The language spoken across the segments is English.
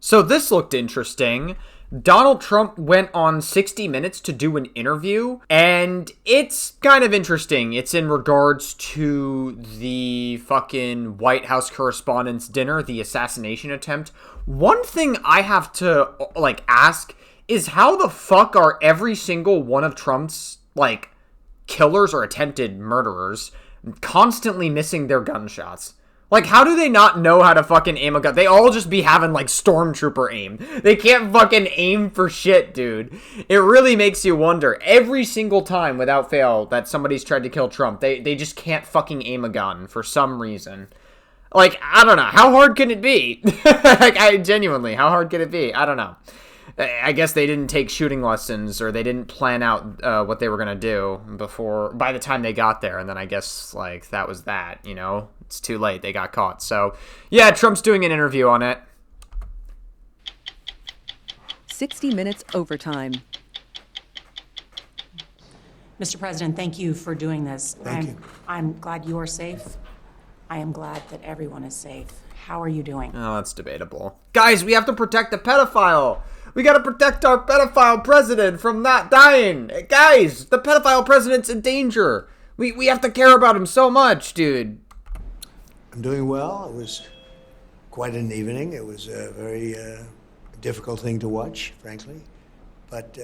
So this looked interesting. Donald Trump went on 60 Minutes to do an interview, and it's kind of interesting. It's in regards to the fucking White House Correspondents' Dinner, the assassination attempt. One thing I have to, ask is how the fuck are every single one of Trump's, killers or attempted murderers constantly missing their gunshots? Like, how do they not know how to fucking aim a gun? They all just be having, stormtrooper aim. They can't fucking aim for shit, dude. It really makes you wonder. Every single time, without fail, that somebody's tried to kill Trump, they just can't fucking aim a gun for some reason. I don't know. How hard can it be? Genuinely, how hard can it be? I don't know. I guess they didn't take shooting lessons, or they didn't plan out what they were going to do by the time they got there. And then I guess, that was that, It's too late. They got caught. So, yeah, Trump's doing an interview on it. 60 Minutes overtime. Mr. President, thank you for doing this. Thank you. I'm glad you are safe. I am glad that everyone is safe. How are you doing? Oh, that's debatable. Guys, we have to protect the pedophile. We gotta protect our pedophile president from not dying. Guys, the pedophile president's in danger. We have to care about him so much, dude. I'm doing well. It was quite an evening. It was a very difficult thing to watch, frankly, but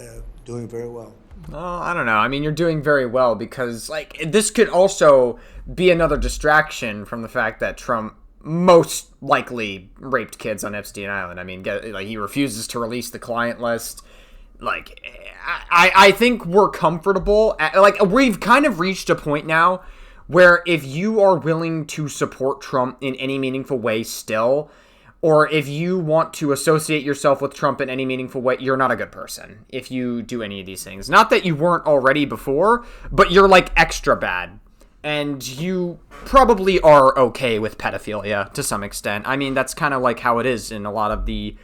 doing very well. Oh, I don't know. I mean, you're doing very well because, this could also be another distraction from the fact that Trump most likely raped kids on Epstein Island. I mean, he refuses to release the client list. I think we're comfortable. We've kind of reached a point now where if you are willing to support Trump in any meaningful way still, or if you want to associate yourself with Trump in any meaningful way, you're not a good person if you do any of these things. Not that you weren't already before, but you're, extra bad. And you probably are okay with pedophilia to some extent. I mean, that's kind of how it is in a lot of the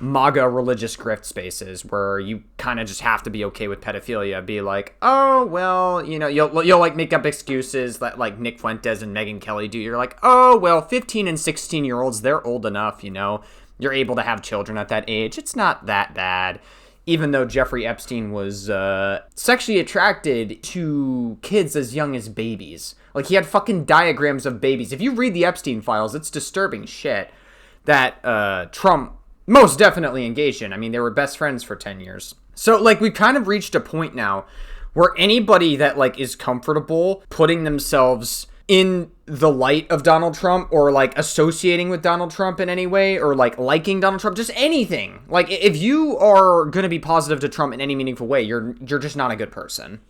MAGA religious grift spaces, where you kind of just have to be okay with pedophilia. Be like, oh, well, you'll make up excuses that Nick Fuentes and Megyn Kelly do. You're like, oh, well, 15 and 16-year-olds, they're old enough, You're able to have children at that age. It's not that bad. Even though Jeffrey Epstein was sexually attracted to kids as young as babies. He had fucking diagrams of babies. If you read the Epstein files, it's disturbing shit that Trump most definitely engaged in. I mean, they were best friends for 10 years. So, we've kind of reached a point now where anybody that, is comfortable putting themselves in the light of Donald Trump, or associating with Donald Trump in any way, or liking Donald Trump, just anything. If you are going to be positive to Trump in any meaningful way, you're just not a good person.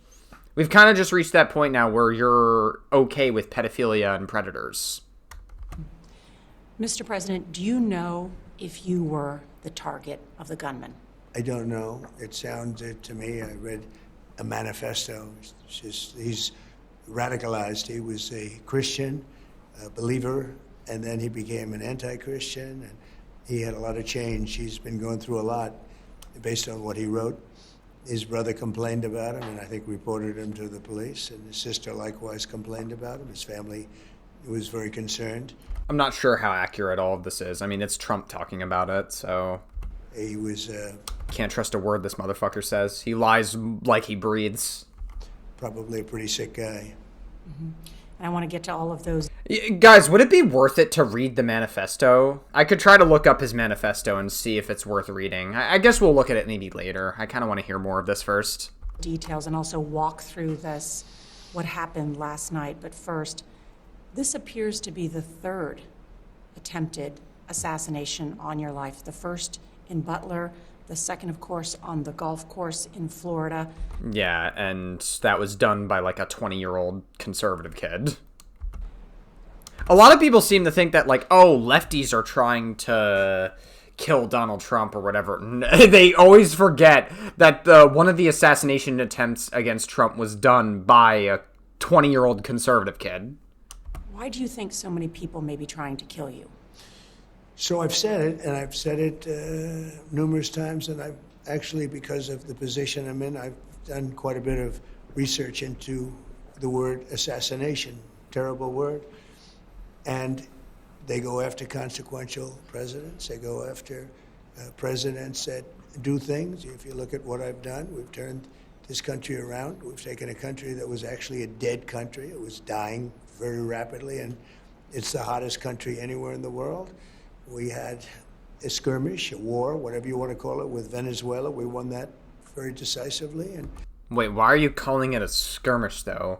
We've kind of just reached that point now where you're okay with pedophilia and predators. Mr. President, do you know if you were the target of the gunman? I don't know. It sounded to me, I read a manifesto. He's radicalized. He was a Christian, a believer, and then he became an anti-Christian, and he had a lot of change. He's been going through a lot based on what he wrote. His brother complained about him, and I think reported him to the police, and his sister likewise complained about him. His family was very concerned. I'm not sure how accurate all of this is. I mean, it's Trump talking about it, so He was can't trust a word this motherfucker says. He lies like he breathes. probably a pretty sick guy. Mm-hmm. And I want to get to all of those. Guys, would it be worth it to read the manifesto? I could try to look up his manifesto and see if it's worth reading. I guess we'll look at it maybe later. I kind of want to hear more of this first. Details and also walk through this, what happened last night. But first, this appears to be the third attempted assassination on your life. The first in Butler, the second, of course, on the golf course in Florida. Yeah, and that was done by like a 20-year-old conservative kid. A lot of people seem to think that, lefties are trying to kill Donald Trump or whatever. They always forget that one of the assassination attempts against Trump was done by a 20-year-old conservative kid. Why do you think so many people may be trying to kill you? So I've said it, and I've said it numerous times, and I've actually, because of the position I'm in, I've done quite a bit of research into the word assassination, terrible word. And they go after consequential presidents. They go after presidents that do things. If you look at what I've done, we've turned this country around. We've taken a country that was actually a dead country. It was dying very rapidly, and it's the hottest country anywhere in the world. We had a skirmish, a war, whatever you want to call it, with Venezuela. We won that very decisively. And wait, why are you calling it a skirmish, though?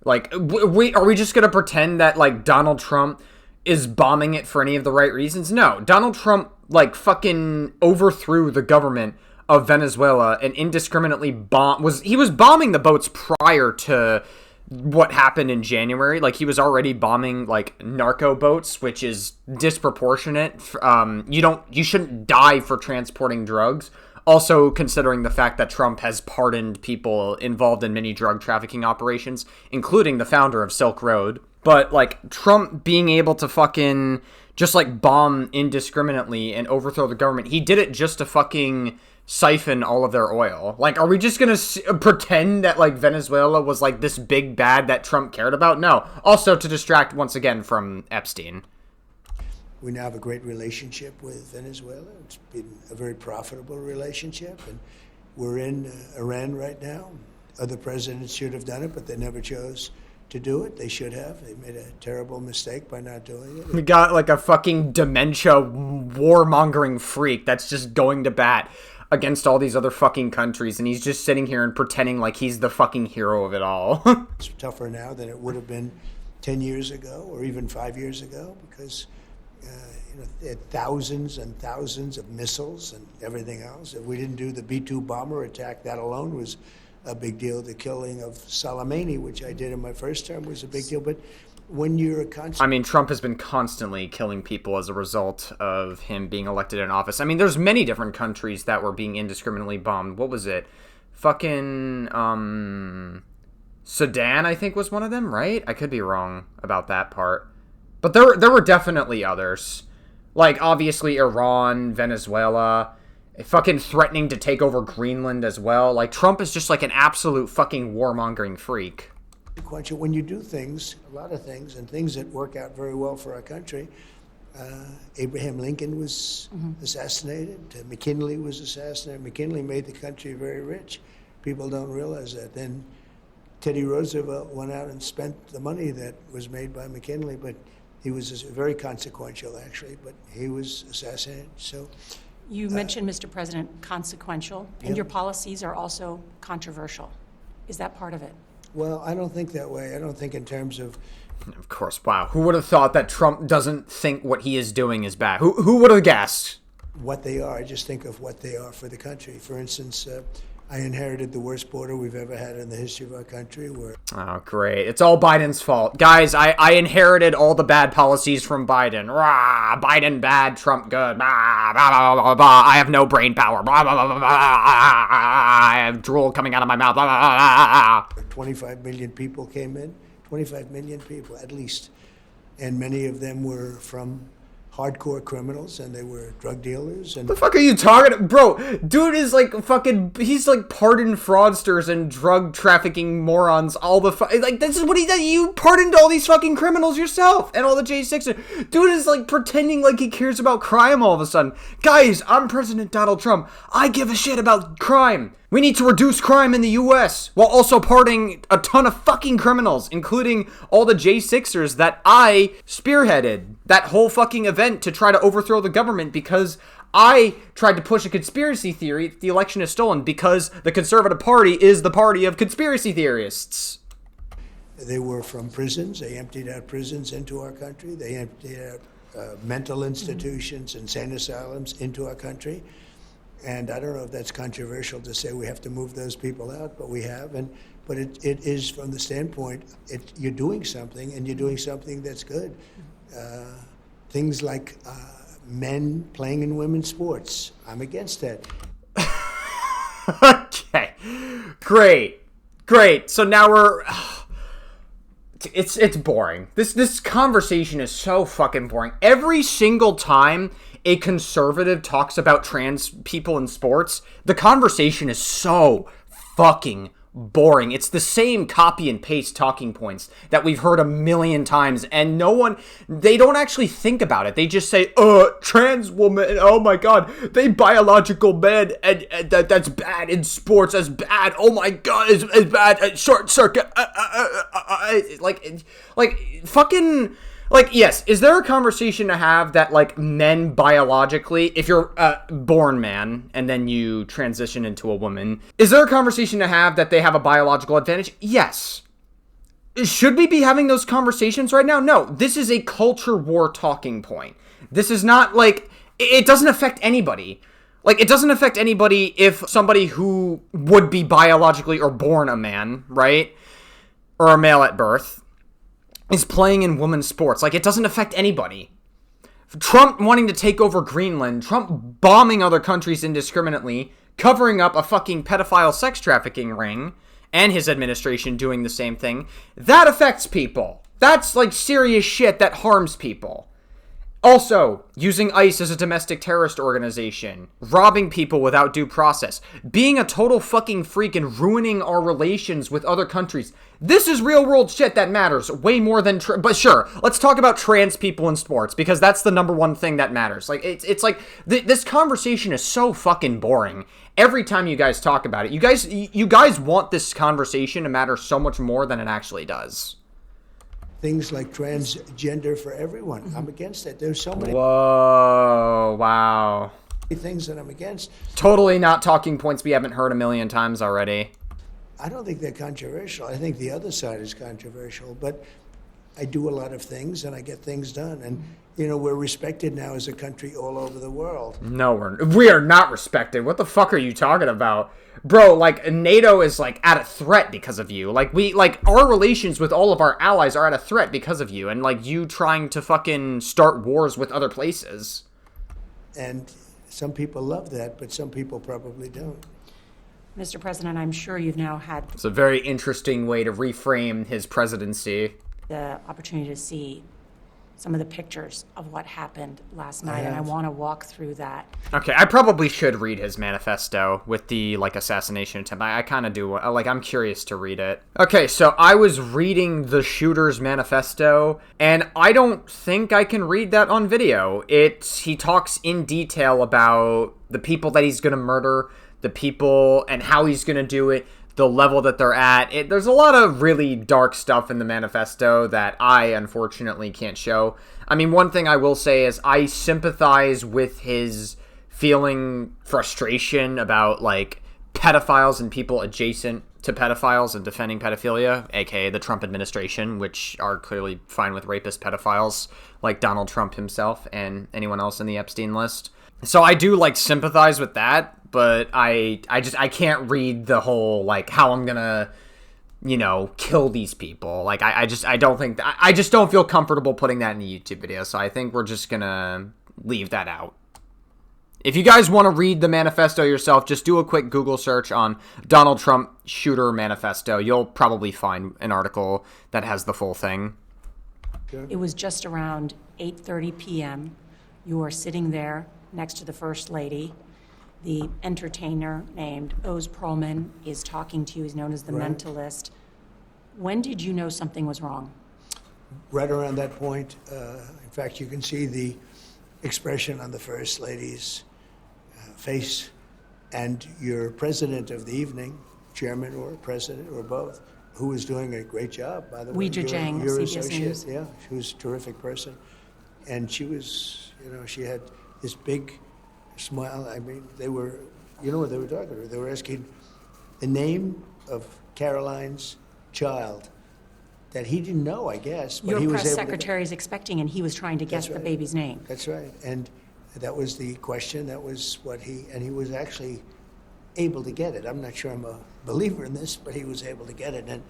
Like, are we just going to pretend that, like, Donald Trump is bombing it for any of the right reasons? No. Donald Trump, like, fucking overthrew the government of Venezuela and indiscriminately he was bombing the boats prior to what happened in January. Like, he was already bombing, like, narco boats, which is disproportionate. You shouldn't die for transporting drugs. Also, considering the fact that Trump has pardoned people involved in many drug trafficking operations, including the founder of Silk Road. But, like, Trump being able to fucking just, like, bomb indiscriminately and overthrow the government, he did it just to fucking siphon all of their oil. Like, are we just gonna pretend that, like, Venezuela was, like, this big bad that Trump cared about? No. Also, to distract, once again, from Epstein. we now have a great relationship with Venezuela. It's been a very profitable relationship, and we're in Iran right now. Other presidents should have done it, but they never chose to do it. They should have. They made a terrible mistake by not doing it. We got like a fucking dementia warmongering freak that's just going to bat against all these other fucking countries, and he's just sitting here and pretending like he's the fucking hero of it all. It's tougher now than it would have been 10 years ago or even 5 years ago, because they had thousands and thousands of missiles and everything else. If we didn't do the B-2 bomber attack, that alone was a big deal. The killing of Soleimani, which I did in my first term, was a big deal. But when you're a constant... I mean, Trump has been constantly killing people as a result of him being elected in office. I mean, there's many different countries that were being indiscriminately bombed. What was it? Fucking, Sudan, I think, was one of them, right? I could be wrong about that part. But there were definitely others. Like, obviously, Iran, Venezuela, fucking threatening to take over Greenland as well. Like, Trump is just like an absolute fucking warmongering freak. When you do things, a lot of things, and things that work out very well for our country, Abraham Lincoln was assassinated. McKinley was assassinated. McKinley made the country very rich. People don't realize that. Then Teddy Roosevelt went out and spent the money that was made by McKinley, but he was very consequential, actually, but he was assassinated. So, you mentioned, Mr. President, consequential, and your policies are also controversial. Is that part of it? Well, I don't think that way. I don't think in terms of... Of course, wow. Who would have thought that Trump doesn't think what he is doing is bad? Who would have guessed? What they are. I just think of what they are for the country. For instance, I inherited the worst border we've ever had in the history of our country. Oh, great. It's all Biden's fault. Guys, I inherited all the bad policies from Biden. Rah, Biden bad, Trump good. Blah, blah, blah, blah, blah. I have no brain power. Blah, blah, blah, blah, blah. I have drool coming out of my mouth. Blah, blah, blah, blah. 25 million people came in. 25 million people, at least. And many of them were from hardcore criminals, and they were drug dealers. And the fuck are you talking about? Bro, dude is like fucking, he's like pardoned fraudsters and drug trafficking morons, all the like, this is what he did. You pardoned all these fucking criminals yourself and all the J6. Dude is like pretending like he cares about crime all of a sudden. Guys, I'm President Donald Trump. I give a shit about crime. We need to reduce crime in the U.S. while also pardoning a ton of fucking criminals, including all the J6ers that I spearheaded that whole fucking event to try to overthrow the government because I tried to push a conspiracy theory that the election is stolen because the Conservative Party is the party of conspiracy theorists. They were from prisons. They emptied out prisons into our country. They emptied out mental institutions, insane asylums into our country. And I don't know if that's controversial to say we have to move those people out, but we have. But it is from the standpoint, you're doing something, and you're doing something that's good. Things like men playing in women's sports. I'm against that. Okay. Great. So now we're... It's boring. This conversation is so fucking boring. Every single time a conservative talks about trans people in sports, the conversation is so fucking boring. It's the same copy and paste talking points that we've heard a million times, and they don't actually think about it. They just say, trans woman, oh my god, they biological men, and that's bad in sports, that's bad, oh my god, it's bad, short circuit, fucking... Like, yes, is there a conversation to have that, like, men biologically, if you're a born man and then you transition into a woman, is there a conversation to have that they have a biological advantage? Yes. Should we be having those conversations right now? No. This is a culture war talking point. This is not, like, it doesn't affect anybody. Like, it doesn't affect anybody if somebody who would be biologically or born a man, right? Or a male at birth is playing in women's sports. Like, it doesn't affect anybody. Trump wanting to take over Greenland, Trump bombing other countries indiscriminately, covering up a fucking pedophile sex trafficking ring, and his administration doing the same thing, that affects people. That's, like, serious shit that harms people. Also, using ICE as a domestic terrorist organization, robbing people without due process, being a total fucking freak and ruining our relations with other countries. This is real world shit that matters way more than... But sure, let's talk about trans people in sports, because that's the number one thing that matters. Like, it's like, this conversation is so fucking boring. Every time you guys talk about it, you guys want this conversation to matter so much more than it actually does. Things like transgender for everyone. I'm against it. There's so many Whoa, wow. things that I'm against. Totally not talking points we haven't heard a million times already. I don't think they're controversial. I think the other side is controversial, but I do a lot of things and I get things done. And, you know, we're respected now as a country all over the world. No, we are not respected. What the fuck are you talking about? Bro, like, NATO is, like, at a threat because of you. Like, our relations with all of our allies are at a threat because of you. And, like, you trying to fucking start wars with other places. And some people love that, but some people probably don't. Mr. President, I'm sure you've now had It's a very interesting way to reframe his presidency. the opportunity to see some of the pictures of what happened last night, and I want to walk through that. Okay, I probably should read his manifesto with the, like, assassination attempt. I kind of do, like, I'm curious to read it. Okay, so I was reading the shooter's manifesto, and I don't think I can read that on video. He talks in detail about the people that he's going to murder, the people, and how he's going to do it, the level that they're at. There's a lot of really dark stuff in the manifesto that I, unfortunately, can't show. I mean, one thing I will say is I sympathize with his feeling frustration about, like, pedophiles and people adjacent to pedophiles and defending pedophilia, aka the Trump administration, which are clearly fine with rapist pedophiles, like Donald Trump himself and anyone else in the Epstein list. So I do, like, sympathize with that, but I can't read the whole, like, how I'm gonna, you know, kill these people. Like, I just don't feel comfortable putting that in a YouTube video, so I think we're just gonna leave that out. If you guys want to read the manifesto yourself, just do a quick Google search on Donald Trump shooter manifesto. You'll probably find an article that has the full thing. It was just around 8:30 p.m. You were sitting there next to the First Lady. The entertainer named Oz Perlman is talking to you. He's known as the Mentalist. When did you know something was wrong? Right around that point. In fact, you can see the expression on the First Lady's face, and your president of the evening, chairman or president or both, who was doing a great job, by the way. Weijia Jiang, your CBS associate, News. yeah, she was a terrific person. And she was, you know, she had this big smile. I mean, they were, you know what they were talking about? They were asking the name of Caroline's child that he didn't know, I guess. But Your he was press able secretary is expecting, and he was trying to guess the right. baby's name. That's right. And that was the question. That was what he was actually able to get it. I'm not sure I'm a believer in this, but he was able to get it. And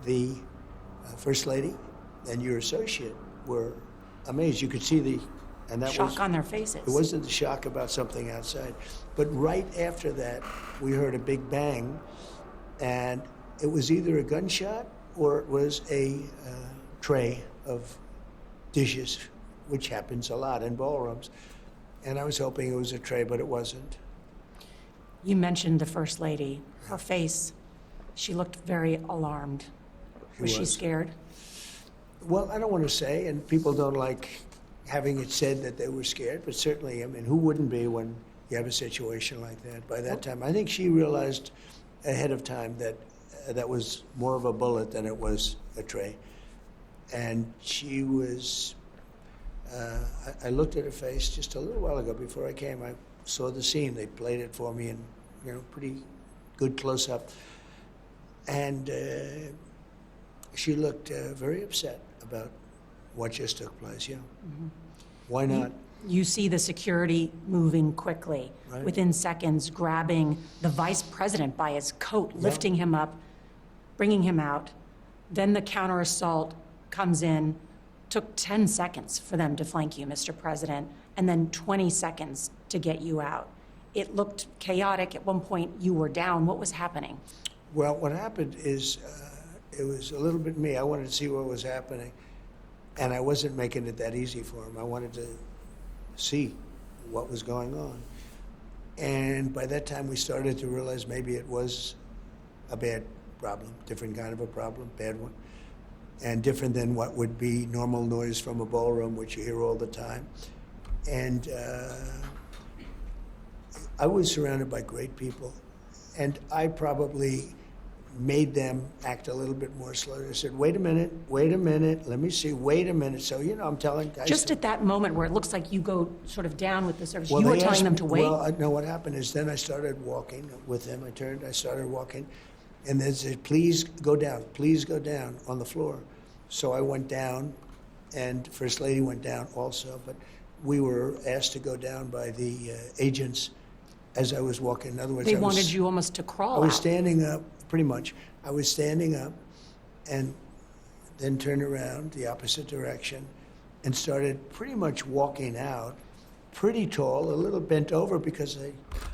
the First Lady and your associate were amazed. You could see and that Shock was, on their faces. it wasn't the shock about something outside. But right after that, we heard a big bang, and it was either a gunshot or it was a tray of dishes, which happens a lot in ballrooms. And I was hoping it was a tray, but it wasn't. You mentioned the First Lady. Her face She looked very alarmed. Was she was. scared? Well, I don't want to say, and people don't like having it said that they were scared, but certainly, I mean, who wouldn't be when you have a situation like that? By that time, I think she realized ahead of time that that was more of a bullet than it was a tray. And she was, I looked at her face just a little while ago before I came. I saw the scene. They played it for me in, pretty good close-up. And she looked very upset about what just took place, yeah. Mm-hmm. Why not? You see the security moving quickly, Right. within seconds, grabbing the vice president by his coat, lifting him up, bringing him out. Then the counter assault comes in. Took 10 seconds for them to flank you, Mr. President, and then 20 seconds to get you out. It looked chaotic. At one point, you were down. What was happening? Well, what happened is it was a little bit me. I wanted to see what was happening, and I wasn't making it that easy for him. I wanted to see what was going on. And by that time, we started to realize maybe it was a bad problem, different kind of a problem, bad one, and different than what would be normal noise from a ballroom, which you hear all the time. And I was surrounded by great people, and I probably made them act a little bit more slowly. I said, wait a minute, let me see, wait a minute. So, I'm telling guys. Just at that moment where it looks like you go sort of down with the service, Well, you were they telling asked them me- to wait? Well, no, what happened is then I started walking with him. I started walking, and they said, please go down on the floor. So I went down, and First Lady went down also, but we were asked to go down by the agents as I was walking. In other words, They wanted you almost to crawl I was out. standing up, pretty much. I was standing up and then turned around the opposite direction and started pretty much walking out, pretty tall, a little bent over because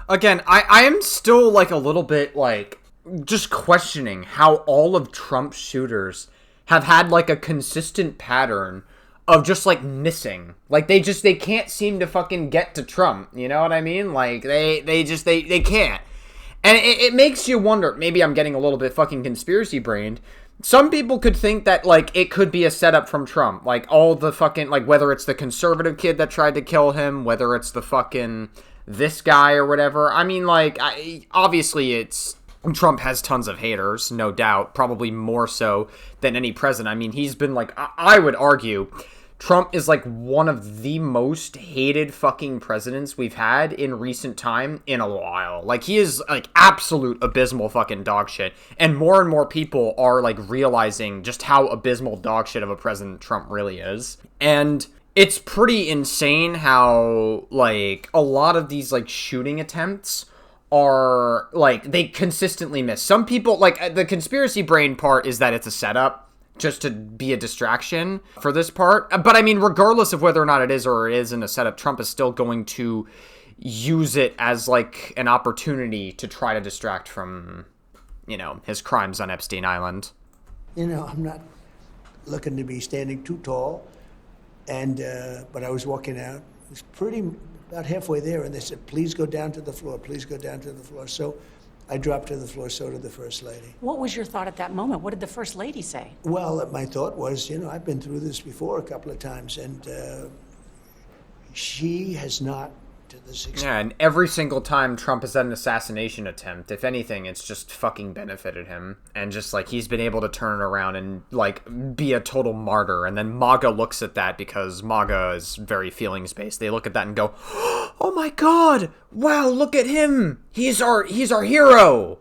Again, I am still like a little bit like just questioning how all of Trump's shooters have had like a consistent pattern of just like missing. Like they can't seem to fucking get to Trump. You know what I mean? Like they can't. And it makes you wonder, maybe I'm getting a little bit fucking conspiracy brained. Some people could think that, like, it could be a setup from Trump. Like, all the fucking, like, whether it's the conservative kid that tried to kill him, whether it's the fucking this guy or whatever. I mean, like, obviously it's, Trump has tons of haters, no doubt, probably more so than any president. I mean, he's been, like, I would argue Trump is, like, one of the most hated fucking presidents we've had in recent time in a while. Like, he is, like, absolute abysmal fucking dog shit. And more people are, like, realizing just how abysmal dog shit of a president Trump really is. And it's pretty insane how, like, a lot of these, like, shooting attempts are, like, they consistently miss. Some people, like, the conspiracy brain part is that it's a setup, just to be a distraction for this part. But I mean, regardless of whether or not it is or it isn't a setup, Trump is still going to use it as like an opportunity to try to distract from, his crimes on Epstein Island. I'm not looking to be standing too tall, and but I was walking out. It was about halfway there, and they said, please go down to the floor, please go down to the floor. So I dropped to the floor, so did the First Lady. What was your thought at that moment? What did the First Lady say? Well, my thought was, I've been through this before a couple of times, and she has not to this extent. Yeah, and every single time Trump has had an assassination attempt, if anything, it's just fucking benefited him. And just, like, he's been able to turn it around and, like, be a total martyr. And then MAGA looks at that because MAGA is very feelings-based. They look at that and go, oh my god, wow, look at him. He's our hero.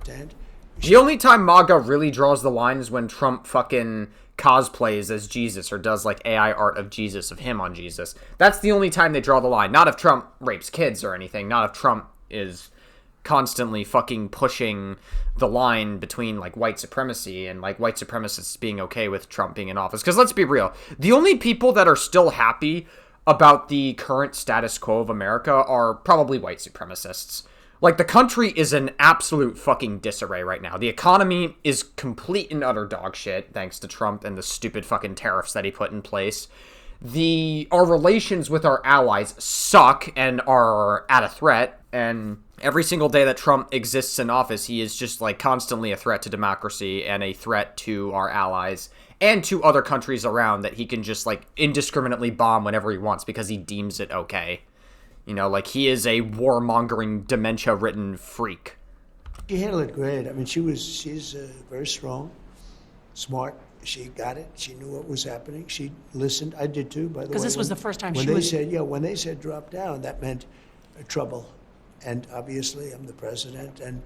And The only time MAGA really draws the line is when Trump fucking cosplays as Jesus or does like AI art of Jesus, of him on Jesus. That's the only time they draw the line. Not if Trump rapes kids or anything. Not if Trump is constantly fucking pushing the line between like white supremacy and like white supremacists being okay with Trump being in office. Because let's be real, the only people that are still happy about the current status quo of America are probably white supremacists. Like, the country is in absolute fucking disarray right now. The economy is complete and utter dog shit, thanks to Trump and the stupid fucking tariffs that he put in place. Our relations with our allies suck and are at a threat. And Every single day that Trump exists in office, he is just like constantly a threat to democracy and a threat to our allies and to other countries around that he can just like indiscriminately bomb whenever he wants because he deems it okay. You know, like he is a warmongering, dementia-ridden freak. She handled it great. I mean, she's very strong, smart. She got it. She knew what was happening. She listened. I did too, by the way. Because this was the first time when she they was... said, when they said drop down, that meant trouble. And obviously, I'm the president, and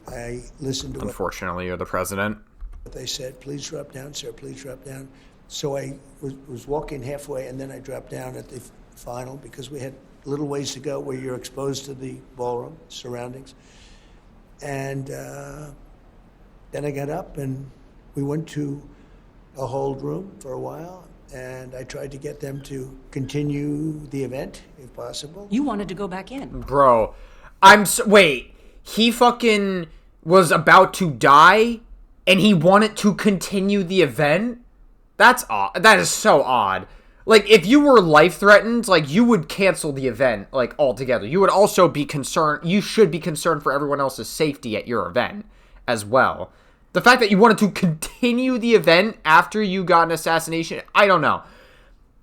I listened to Unfortunately, you're the president. what they said. Please drop down, sir. Please drop down. So I was walking halfway, and then I dropped down at the final because we had a little ways to go where you're exposed to the ballroom surroundings. And then I got up, and we went to a hold room for a while, and I tried to get them to continue the event, if possible. You wanted to go back in. Bro, wait, he fucking was about to die, and he wanted to continue the event? That's odd. That is so odd. Like, if you were life-threatened, like, you would cancel the event, like, altogether. You would also be concerned, you should be concerned for everyone else's safety at your event as well. The fact that you wanted to continue the event after you got an assassination, I don't know.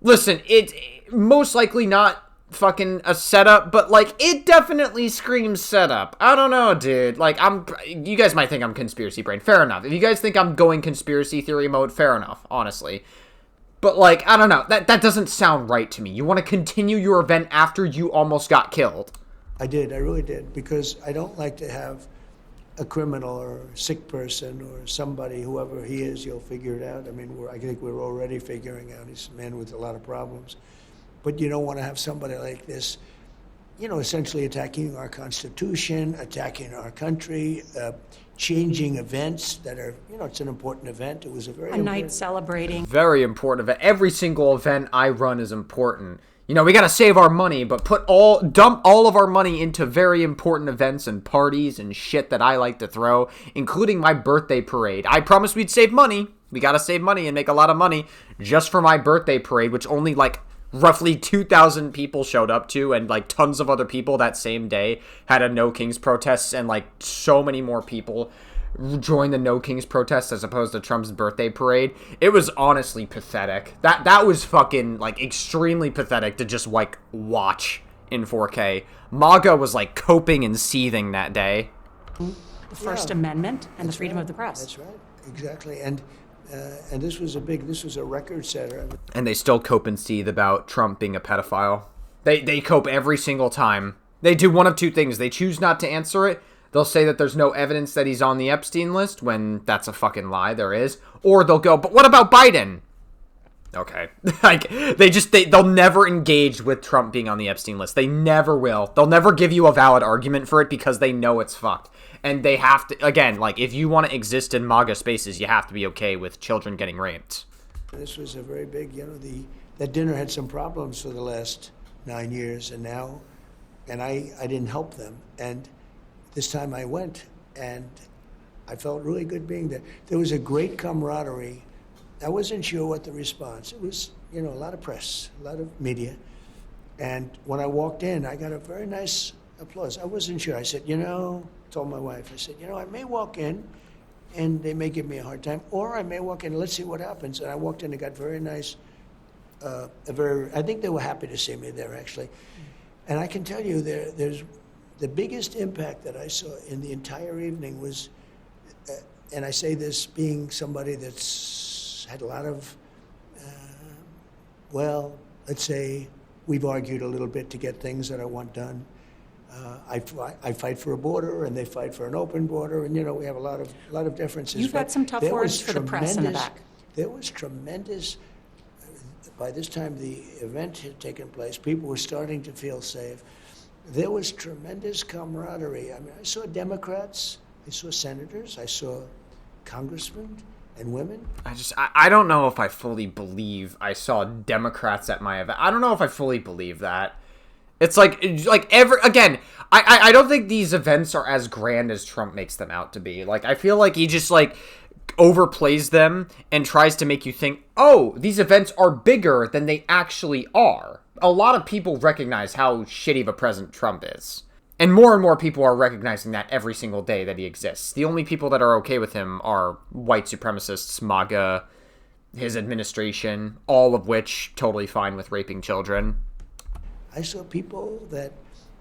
Listen, it's most likely not fucking a setup, but, like, it definitely screams setup. I don't know, dude. Like, you guys might think I'm conspiracy brain. Fair enough. If you guys think I'm going conspiracy theory mode, fair enough, honestly. But, like, I don't know. That doesn't sound right to me. You want to continue your event after you almost got killed. I did. I really did. Because I don't like to have a criminal or a sick person or somebody, whoever he is, you'll figure it out. I mean, I think we're already figuring out he's a man with a lot of problems. But you don't want to have somebody like this, you know, essentially attacking our Constitution, attacking our country, changing events that are, you know, it's an important event. It was a very night celebrating. Very important event. Every single event I run is important. You know, we gotta save our money, but dump all of our money into very important events and parties and shit that I like to throw, including my birthday parade. I promised we'd save money. We gotta save money and make a lot of money just for my birthday parade, which only like roughly 2,000 people showed up to, and like tons of other people that same day had a No Kings protest, and like so many more people joined the No Kings protest as opposed to Trump's birthday parade. It was honestly pathetic. That was fucking like extremely pathetic to just like watch in 4K. MAGA was like coping and seething that day. The First Amendment and the freedom of the press. That's right, exactly. And this was a record setter. And they still cope and seethe about Trump being a pedophile. They cope every single time. They do one of two things. They choose not to answer it. They'll say that there's no evidence that he's on the Epstein list when that's a fucking lie, there is. Or they'll go, but what about Biden? Okay. Like, they'll never engage with Trump being on the Epstein list. They never will. They'll never give you a valid argument for it because they know it's fucked. And they have to, again, like, if you want to exist in MAGA spaces, you have to be okay with children getting raped. This was a very big, you know, that dinner had some problems for the last 9 years, and I didn't help them. And this time I went, and I felt really good being there. There was a great camaraderie. I wasn't sure what the response. It was, you know, a lot of press, a lot of media. And when I walked in, I got a very nice applause. I wasn't sure. I said, you know, told my wife, I said, you know, I may walk in, and they may give me a hard time, or I may walk in, let's see what happens. And I walked in and got very nice, I think they were happy to see me there, actually. And I can tell you, there's the biggest impact that I saw in the entire evening was, and I say this being somebody that's had a lot of, well, let's say we've argued a little bit to get things that I want done. I fight for a border, and they fight for an open border, and you know we have a lot of differences. You've got some tough words for the press in the back. There was tremendous. By this time, the event had taken place. People were starting to feel safe. There was tremendous camaraderie. I mean, I saw Democrats, I saw senators, I saw congressmen and women. I don't know if I fully believe I saw Democrats at my event. I don't know if I fully believe that. It's like I don't think these events are as grand as Trump makes them out to be. Like, I feel like he just like overplays them and tries to make you think, oh, these events are bigger than they actually are. A lot of people recognize how shitty of a president Trump is. And more people are recognizing that every single day that he exists. The only people that are okay with him are white supremacists, MAGA, his administration, all of which totally fine with raping children. I saw people that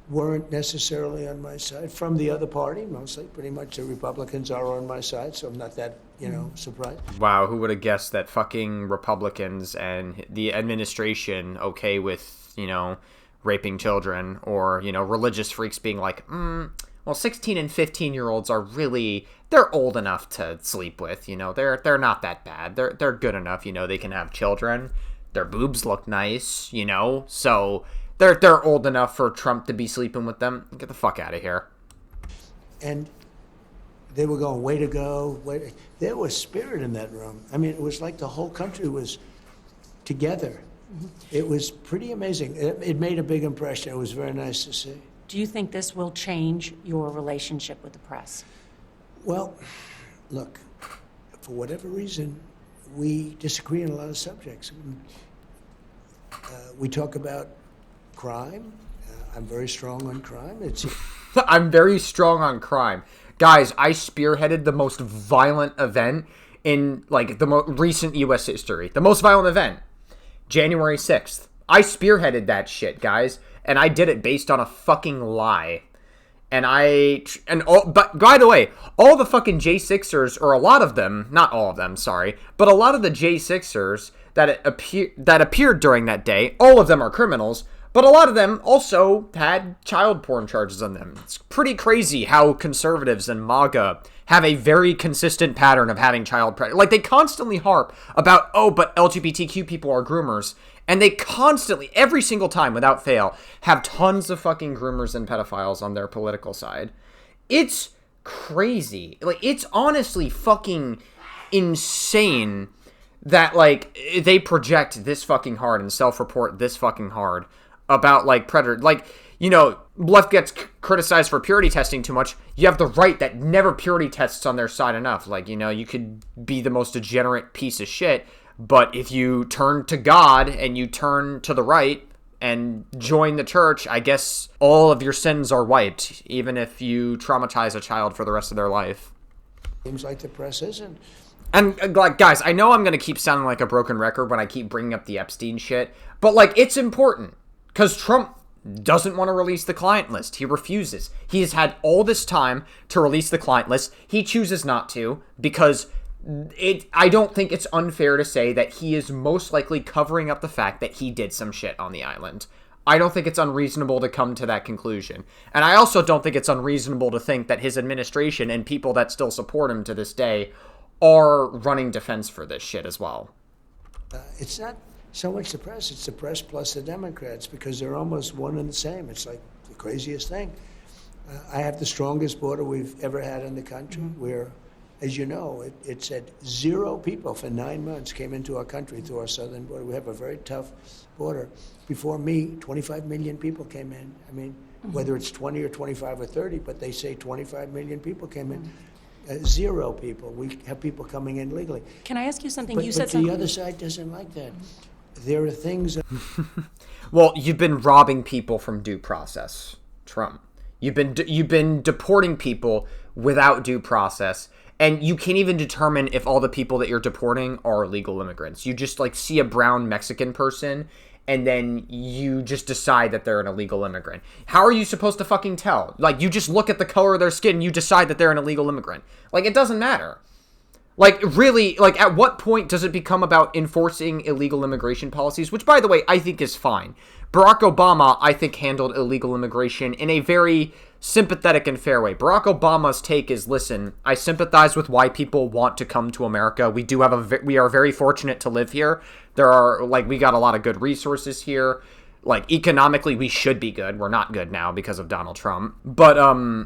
weren't necessarily on my side from the other party, mostly. Pretty much the Republicans are on my side, so I'm not that, surprised. Wow, who would have guessed that fucking Republicans and the administration okay with, raping children, or, religious freaks being like, well, 16 and 15-year-olds are really, they're old enough to sleep with, they're not that bad. They're good enough, they can have children. Their boobs look nice, so they're old enough for Trump to be sleeping with them. Get the fuck out of here. And they were going, way to go. There was spirit in that room. I mean, it was like the whole country was together. It was pretty amazing. It made a big impression. It was very nice to see. Do you think this will change your relationship with the press? Well, look, for whatever reason, we disagree on a lot of subjects. We talk about crime. I'm very strong on crime. I'm very strong on crime. Guys, I spearheaded the most violent event in, the most recent U.S. history. The most violent event. January 6th. I spearheaded that shit, guys. And I did it based on a fucking lie. But by the way, all the fucking J6ers, or a lot of them, not all of them, sorry, but a lot of the J6ers that appeared during that day, all of them are criminals, but a lot of them also had child porn charges on them. It's pretty crazy how conservatives and MAGA have a very consistent pattern of having child predators. They constantly harp about, but LGBTQ people are groomers. And they constantly, every single time, without fail, have tons of fucking groomers and pedophiles on their political side. It's crazy. It's honestly fucking insane that, they project this fucking hard and self-report this fucking hard about, predator. Left gets criticized for purity testing too much. You have the right that never purity tests on their side enough. You could be the most degenerate piece of shit, but if you turn to God and you turn to the right and join the church, I guess all of your sins are wiped, even if you traumatize a child for the rest of their life. Seems like the press isn't. And, guys, I know I'm going to keep sounding like a broken record when I keep bringing up the Epstein shit, but, it's important. Because Trump doesn't want to release the client list. He refuses. He has had all this time to release the client list. He chooses not to because I don't think it's unfair to say that he is most likely covering up the fact that he did some shit on the island. I don't think it's unreasonable to come to that conclusion. And I also don't think it's unreasonable to think that his administration and people that still support him to this day are running defense for this shit as well. It's not so much the press, it's the press plus the Democrats, because they're almost one and the same. It's like the craziest thing. I have the strongest border we've ever had in the country, where, as you know, it said 0 people for 9 months came into our country through our southern border. We have a very tough border. Before me, 25 million people came in. I mean, whether it's 20 or 25 or 30, but they say 25 million people came in. 0 people. We have people coming in legally. Can I ask you something? But, You said but something. the other side doesn't like that. There are things that... Well, you've been robbing people from due process, Trump. You've been deporting people without due process, and you can't even determine if all the people that you're deporting are illegal immigrants. You just see a brown Mexican person, and then you just decide that they're an illegal immigrant. How are you supposed to fucking tell? You just look at the color of their skin, and you decide that they're an illegal immigrant. It doesn't matter. Really, at what point does it become about enforcing illegal immigration policies? Which, by the way, I think is fine. Barack Obama, I think, handled illegal immigration in a very sympathetic and fair way. Barack Obama's take is, listen, I sympathize with why people want to come to America. We are very fortunate to live here. We got a lot of good resources here. Economically, we should be good. We're not good now because of Donald Trump. But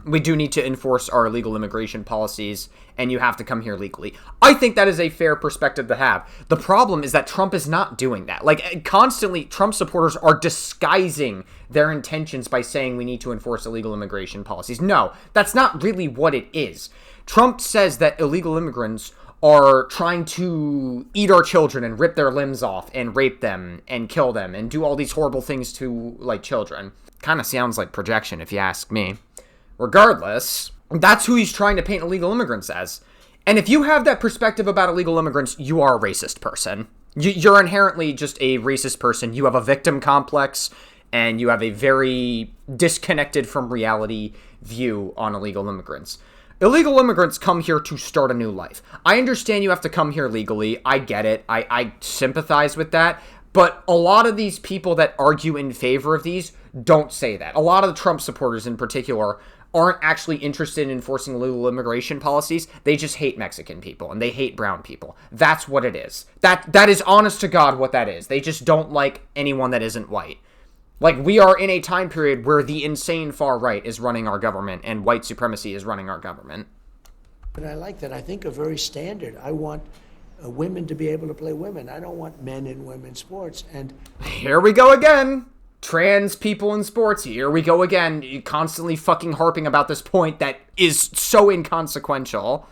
we do need to enforce our illegal immigration policies, and you have to come here legally. I think that is a fair perspective to have. The problem is that Trump is not doing that. Constantly, Trump supporters are disguising their intentions by saying we need to enforce illegal immigration policies. No, that's not really what it is. Trump says that illegal immigrants are trying to eat our children and rip their limbs off and rape them and kill them and do all these horrible things to children. kind of sounds like projection if you ask me. Regardless, that's who he's trying to paint illegal immigrants as. And if you have that perspective about illegal immigrants, you are a racist person. You're inherently just a racist person. You have a victim complex, and you have a very disconnected from reality view on illegal immigrants. Illegal immigrants come here to start a new life. I understand you have to come here legally. I get it. I sympathize with that. But a lot of these people that argue in favor of these don't say that. A lot of the Trump supporters in particular aren't actually interested in enforcing illegal immigration policies. They just hate Mexican people and they hate brown people. That's what it is. That is honest to God what that is. They just don't like anyone that isn't white. Like, we are in a time period where the insane far right is running our government and white supremacy is running our government. And I like that. I think are very standard. I want women to be able to play women. I don't want men in women's sports. And here we go again. Trans people in sports. Here we go again. You're constantly fucking harping about this point that is so inconsequential.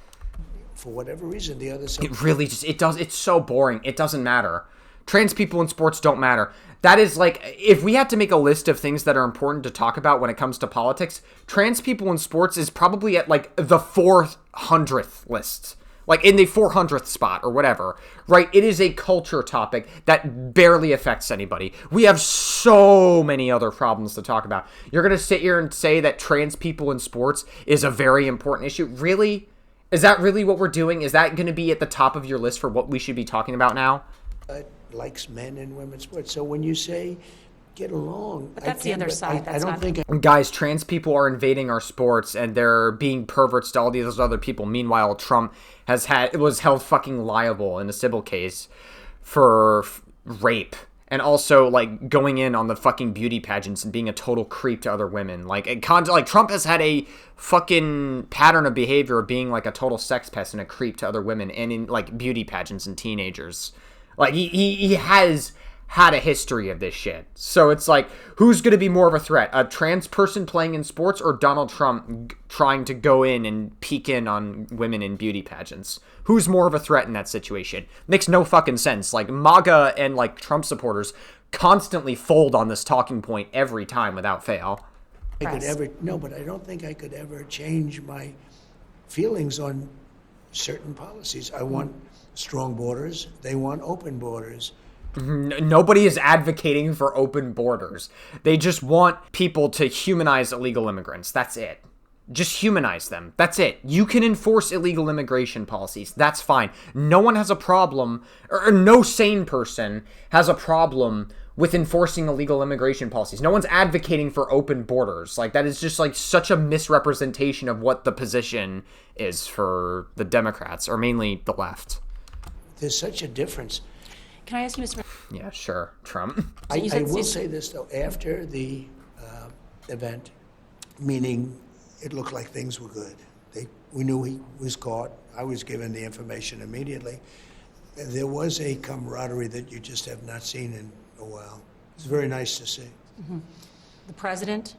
For whatever reason, the other side. It really just, it's so boring. It doesn't matter. Trans people in sports don't matter. That is like, if we had to make a list of things that are important to talk about when it comes to politics, trans people in sports is probably at like the 400th list. Like in the 400th spot or whatever, right? It is a culture topic that barely affects anybody. We have so many other problems to talk about. You're going to sit here and say that trans people in sports is a very important issue? Really? Is that really what we're doing? Is that going to be at the top of your list for what we should be talking about now? Likes men and women's sports. So when you say get along, but that's the other side. I don't think. Guys, trans people are invading our sports and they're being perverts to all these other people. Meanwhile, Trump was held fucking liable in a civil case for rape and also like going in on the fucking beauty pageants and being a total creep to other women. Like Trump has had a fucking pattern of behavior of being like a total sex pest and a creep to other women and in like beauty pageants and teenagers. Like, he has had a history of this shit. So it's like, who's going to be more of a threat? A trans person playing in sports or Donald Trump trying to go in and peek in on women in beauty pageants? Who's more of a threat in that situation? Makes no fucking sense. Like, MAGA and, like, Trump supporters constantly fold on this talking point every time without fail. But I don't think I could ever change my feelings on certain policies. I want strong borders. They want open borders. Nobody is advocating for open borders. They just want people to humanize illegal immigrants. That's it. Just humanize them. That's it. You can enforce illegal immigration policies. That's fine. No one has a problem, or no sane person has a problem with enforcing illegal immigration policies. No one's advocating for open borders. Like, that is just like such a misrepresentation of what the position is for the Democrats, or mainly the left. There's such a difference. Can I ask you, Mr. Yeah, sure, Trump. I will say this, though. After the event, meaning it looked like things were good. We knew he was caught. I was given the information immediately. There was a camaraderie that you just have not seen in a while. It's very nice to see. Mm-hmm. The president,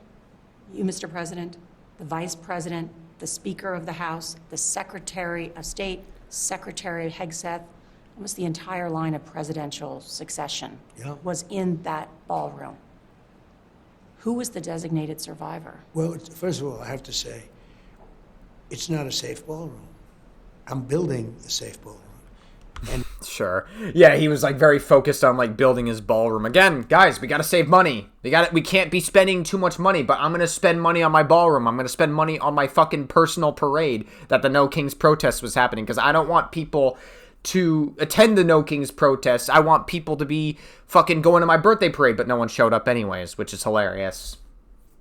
you, Mr. President, the vice president, the Speaker of the House, the Secretary of State, Secretary Hegseth, almost the entire line of presidential succession was in that ballroom. Who was the designated survivor? Well, first of all, I have to say, it's not a safe ballroom. I'm building a safe ballroom. And sure. Yeah, he was like very focused on like building his ballroom. Again, guys, we got to save money. We can't be spending too much money, but I'm going to spend money on my ballroom. I'm going to spend money on my fucking personal parade that the No Kings protest was happening, because I don't want people to attend the No Kings protests. I want people to be fucking going to my birthday parade, but no one showed up anyways, which is hilarious.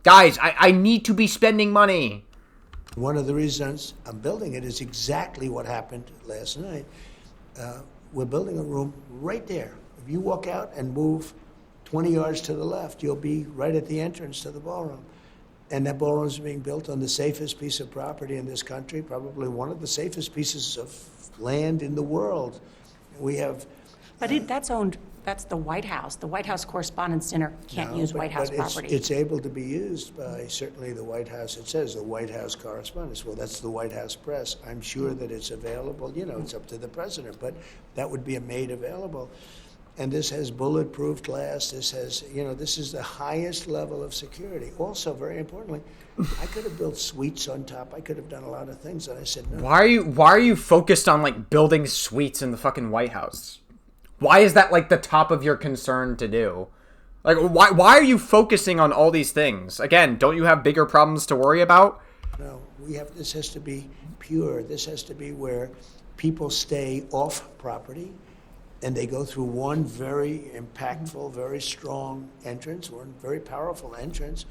Guys, I need to be spending money. One of the reasons I'm building it is exactly what happened last night. We're building a room right there. If you walk out and move 20 yards to the left, you'll be right at the entrance to the ballroom. And that ballroom is being built on the safest piece of property in this country, probably one of the safest pieces of land in the world. We have... But that's the White House. The White House Correspondents' Dinner can't use White House property. It's able to be used by certainly the White House. It says the White House Correspondents. Well, that's the White House press. I'm sure that it's available. You know, it's up to the president, but that would be made available. And this has bulletproof glass. This has, this is the highest level of security. Also, very importantly, I could have built suites on top. I could have done a lot of things, and I said no. Why are you focused on like building suites in the fucking White House? Why is that like the top of your concern to do? Like, why are you focusing on all these things? Again, don't you have bigger problems to worry about? No, this has to be pure. This has to be where people stay off property and they go through one very impactful, very strong entrance, one very powerful entrance.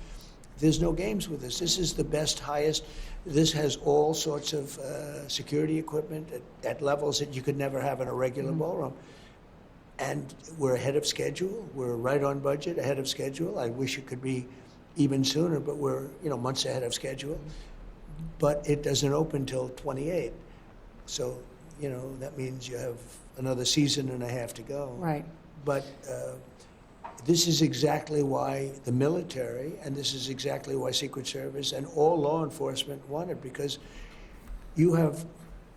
There's no games with this. This is the best, highest. This has all sorts of security equipment at levels that you could never have in a regular ballroom. And we're ahead of schedule. We're right on budget, ahead of schedule. I wish it could be even sooner, but we're months ahead of schedule. But it doesn't open till 28. So, that means you have another season and a half to go. Right. But this is exactly why the military, and this is exactly why Secret Service and all law enforcement want it, because you have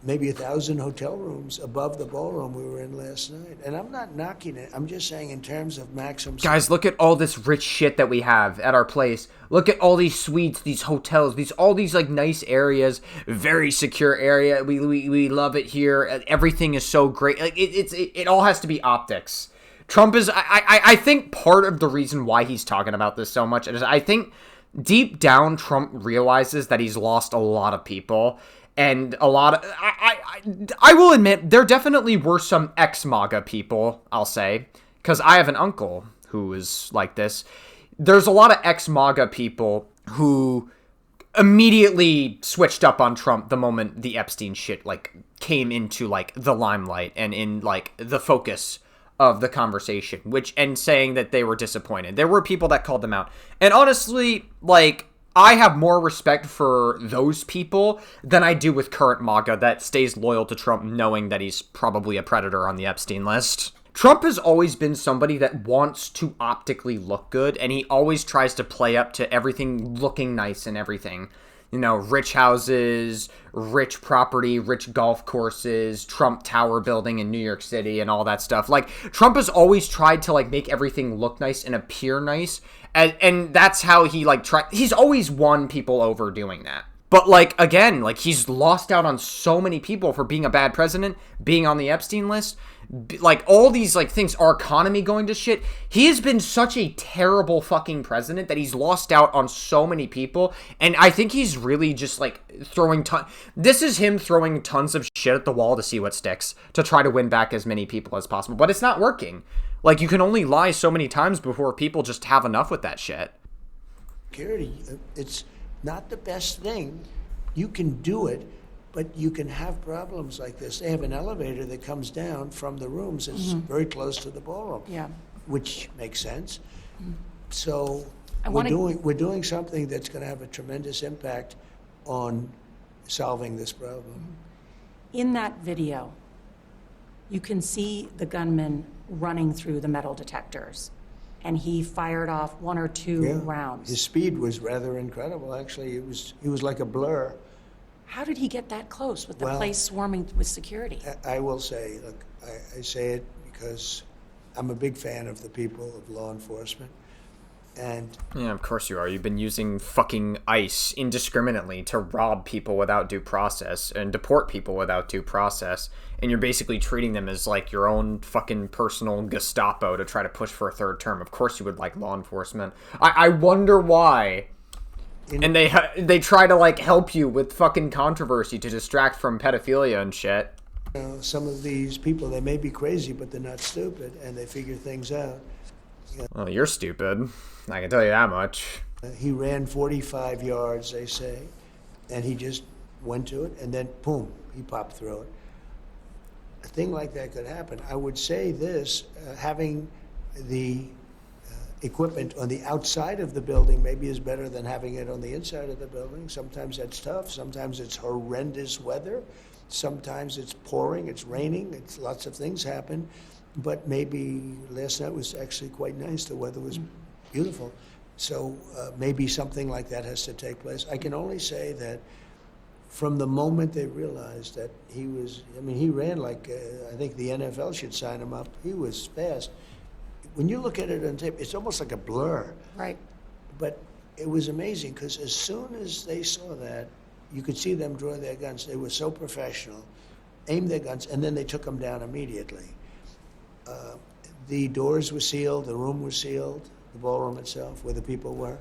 maybe 1,000 hotel rooms above the ballroom we were in last night. And I'm not knocking it. I'm just saying in terms of maximum... Guys, look at all this rich shit that we have at our place. Look at all these suites, these hotels, all these like nice areas, very secure area. We love it here. Everything is so great. Like it all has to be optics. Trump is... I think part of the reason why he's talking about this so much is I think deep down Trump realizes that he's lost a lot of people. And a lot of, I will admit, there definitely were some ex-MAGA people, I'll say, because I have an uncle who is like this. There's a lot of ex-MAGA people who immediately switched up on Trump the moment the Epstein shit, like, came into, like, the limelight and in, like, the focus of the conversation, and saying that they were disappointed. There were people that called them out. And honestly, like... I have more respect for those people than I do with current MAGA that stays loyal to Trump knowing that he's probably a predator on the Epstein list. Trump has always been somebody that wants to optically look good, and he always tries to play up to everything looking nice and everything. Rich houses, rich property, rich golf courses, Trump Tower building in New York City and all that stuff. Like, Trump has always tried to, like, make everything look nice and appear nice. And that's how he, like, he's always won people over doing that. But, like, again, like, he's lost out on so many people for being a bad president, being on the Epstein list. Like, all these, like, things, our economy going to shit. He has been such a terrible fucking president that he's lost out on so many people. And I think he's really just, like, this is him throwing tons of shit at the wall to see what sticks, to try to win back as many people as possible. But it's not working. Like, you can only lie so many times before people just have enough with that shit. Security, it's not the best thing. You can do it, but you can have problems like this. They have an elevator that comes down from the rooms. It's very close to the ballroom, which makes sense. So we're doing something that's going to have a tremendous impact on solving this problem. In that video, you can see the gunman running through the metal detectors, and he fired off 1 or 2 rounds. His speed was rather incredible, actually. He was like a blur. How did he get that close with the place swarming with security? I will say, look, I say it because I'm a big fan of the people of law enforcement. And yeah, of course you are. You've been using fucking ICE indiscriminately to rob people without due process and deport people without due process. And you're basically treating them as like your own fucking personal Gestapo to try to push for a third term. Of course you would like law enforcement. I wonder why. And they try to like help you with fucking controversy to distract from pedophilia and shit. Some of these people, they may be crazy, but they're not stupid, and they figure things out. Well, you're stupid. I can tell you that much. He ran 45 yards, they say, and he just went to it, and then, boom, he popped through it. A thing like that could happen. I would say this, having the equipment on the outside of the building maybe is better than having it on the inside of the building. Sometimes that's tough. Sometimes it's horrendous weather. Sometimes it's pouring, it's raining, lots of things happen. But maybe last night was actually quite nice. The weather was beautiful. So maybe something like that has to take place. I can only say that from the moment they realized that he was, I mean, he ran like, I think the NFL should sign him up. He was fast. When you look at it on tape, it's almost like a blur. Right. But it was amazing because as soon as they saw that, you could see them draw their guns. They were so professional, aimed their guns, and then they took them down immediately. The doors were sealed, the room was sealed, the ballroom itself, where the people were.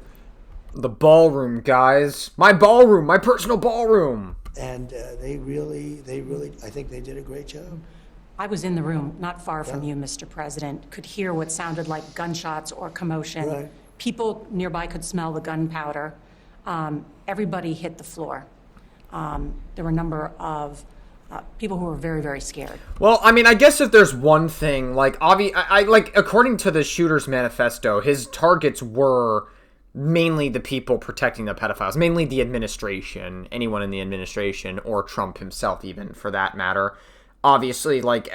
The ballroom, guys. My ballroom, my personal ballroom. And they really, I think they did a great job. I was in the room, not far from you, Mr. President, could hear what sounded like gunshots or commotion. Right. People nearby could smell the gunpowder. Everybody hit the floor. There were a number of people who were very, very scared. Well, I mean, I guess if there's one thing, like, like, according to the shooter's manifesto, his targets were mainly the people protecting the pedophiles, mainly the administration, anyone in the administration, or Trump himself, even, for that matter. Obviously, like,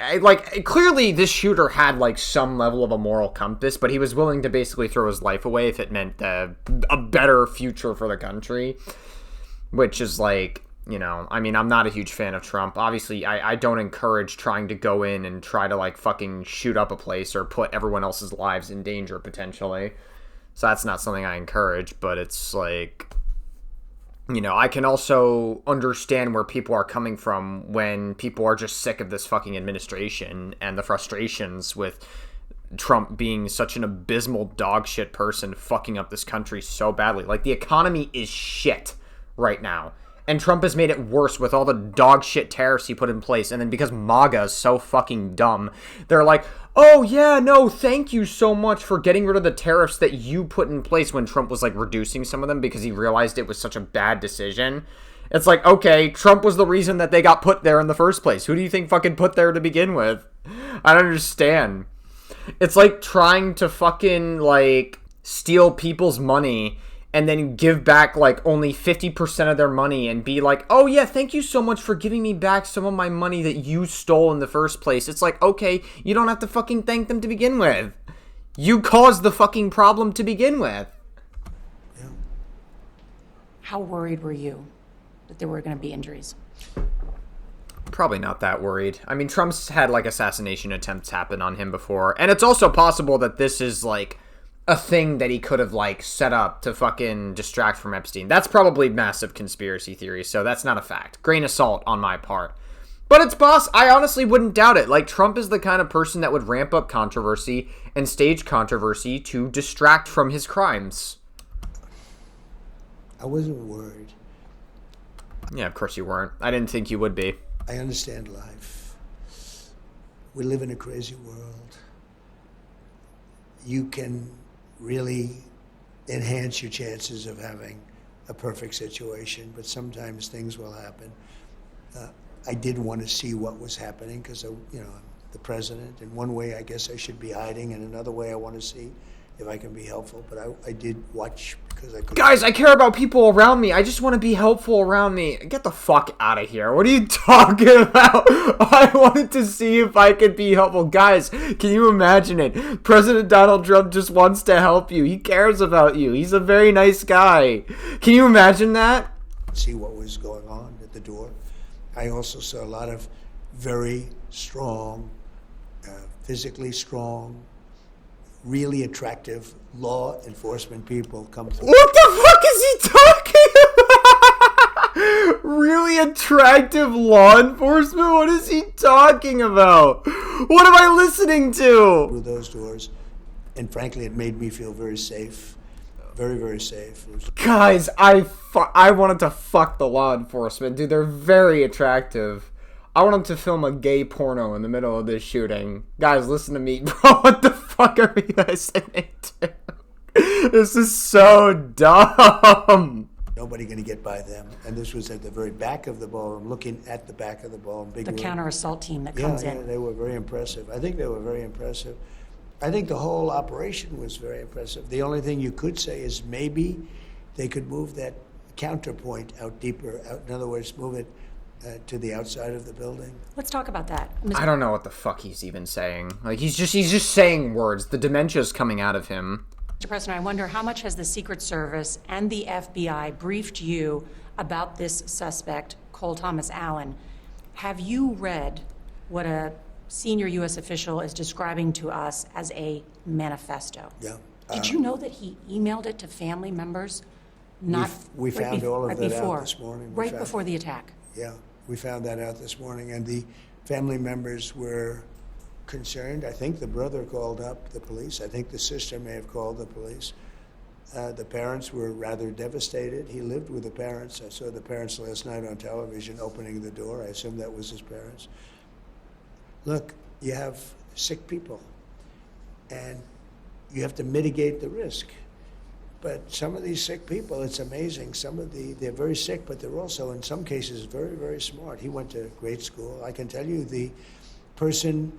clearly this shooter had, like, some level of a moral compass, but he was willing to basically throw his life away if it meant a better future for the country, which is, like, you know, I mean, I'm not a huge fan of Trump. Obviously, I don't encourage trying to go in and try to, like, fucking shoot up a place or put everyone else's lives in danger, potentially. So that's not something I encourage, but it's, like, you know, I can also understand where people are coming from when people are just sick of this fucking administration and the frustrations with Trump being such an abysmal dogshit person fucking up this country so badly. Like, the economy is shit right now. And Trump has made it worse with all the dog shit tariffs he put in place. And then because MAGA is so fucking dumb, they're like, oh yeah, no, thank you so much for getting rid of the tariffs that you put in place, when Trump was like reducing some of them because he realized it was such a bad decision. It's like, okay, Trump was the reason that they got put there in the first place. Who do you think fucking put there to begin with? I don't understand. It's like trying to fucking, like, steal people's money and then give back, like, only 50% of their money and be like, oh yeah, thank you so much for giving me back some of my money that you stole in the first place. It's like, okay, you don't have to fucking thank them to begin with. You caused the fucking problem to begin with. Yeah. How worried were you that there were going to be injuries? Probably not that worried. I mean, Trump's had, like, assassination attempts happen on him before. And it's also possible that this is, like, a thing that he could have, like, set up to fucking distract from Epstein. That's probably massive conspiracy theory, so that's not a fact. Grain of salt on my part. But it's I honestly wouldn't doubt it. Like, Trump is the kind of person that would ramp up controversy and stage controversy to distract from his crimes. I wasn't worried. Yeah, of course you weren't. I didn't think you would be. I understand life. We live in a crazy world. You can really enhance your chances of having a perfect situation, but sometimes things will happen. I did want to see what was happening because, you know, I'm the president. In one way, I guess I should be hiding. In another way, I want to see if I can be helpful. But I did watch because I could. Guys, I care about people around me. I just want to be helpful around me. Get the fuck out of here. What are you talking about? I wanted to see if I could be helpful. Guys, can you imagine it? President Donald Trump just wants to help you. He cares about you. He's a very nice guy. Can you imagine that? See what was going on at the door. I also saw a lot of very strong, physically strong, really attractive law enforcement people come through. What the fuck is he talking about? Really attractive law enforcement? What is he talking about? What am I listening to? Through those doors, and frankly, it made me feel very safe. Very, very safe. Guys, I wanted to fuck the law enforcement. Dude, they're very attractive. I want them to film a gay porno in the middle of this shooting. Guys, listen to me. Bro, what the fuck are you guys listening to? This is so dumb. Nobody going to get by them. And this was at the very back of the ballroom, looking at the back of the ballroom. Big The room. counter-assault team that comes Yeah, in. they were very impressive. I think they were very impressive. I think the whole operation was very impressive. The only thing you could say is maybe they could move that counterpoint out deeper. In other words, move it to the outside of the building. Let's talk about that. I don't know what the fuck he's even saying. Like, he's just saying words. The dementia's coming out of him. Mr. President, I wonder how much has the Secret Service and the FBI briefed you about this suspect Cole Thomas Allen, have you read what a senior U.S. official is describing to us as a manifesto? Yeah. Did you know that he emailed it to family members? Not We right found all of right that before, out this morning. right before the attack. Yeah, we found that out this morning, and the family members were concerned. I think the brother called up the police. I think the sister may have called the police. The parents were rather devastated. He lived with the parents. I saw the parents last night on television opening the door. I assume that was his parents. Look, you have sick people, and you have to mitigate the risk. But some of these sick people, it's amazing. They're very sick, but they're also, in some cases, very, very smart. He went to great school. I can tell you the person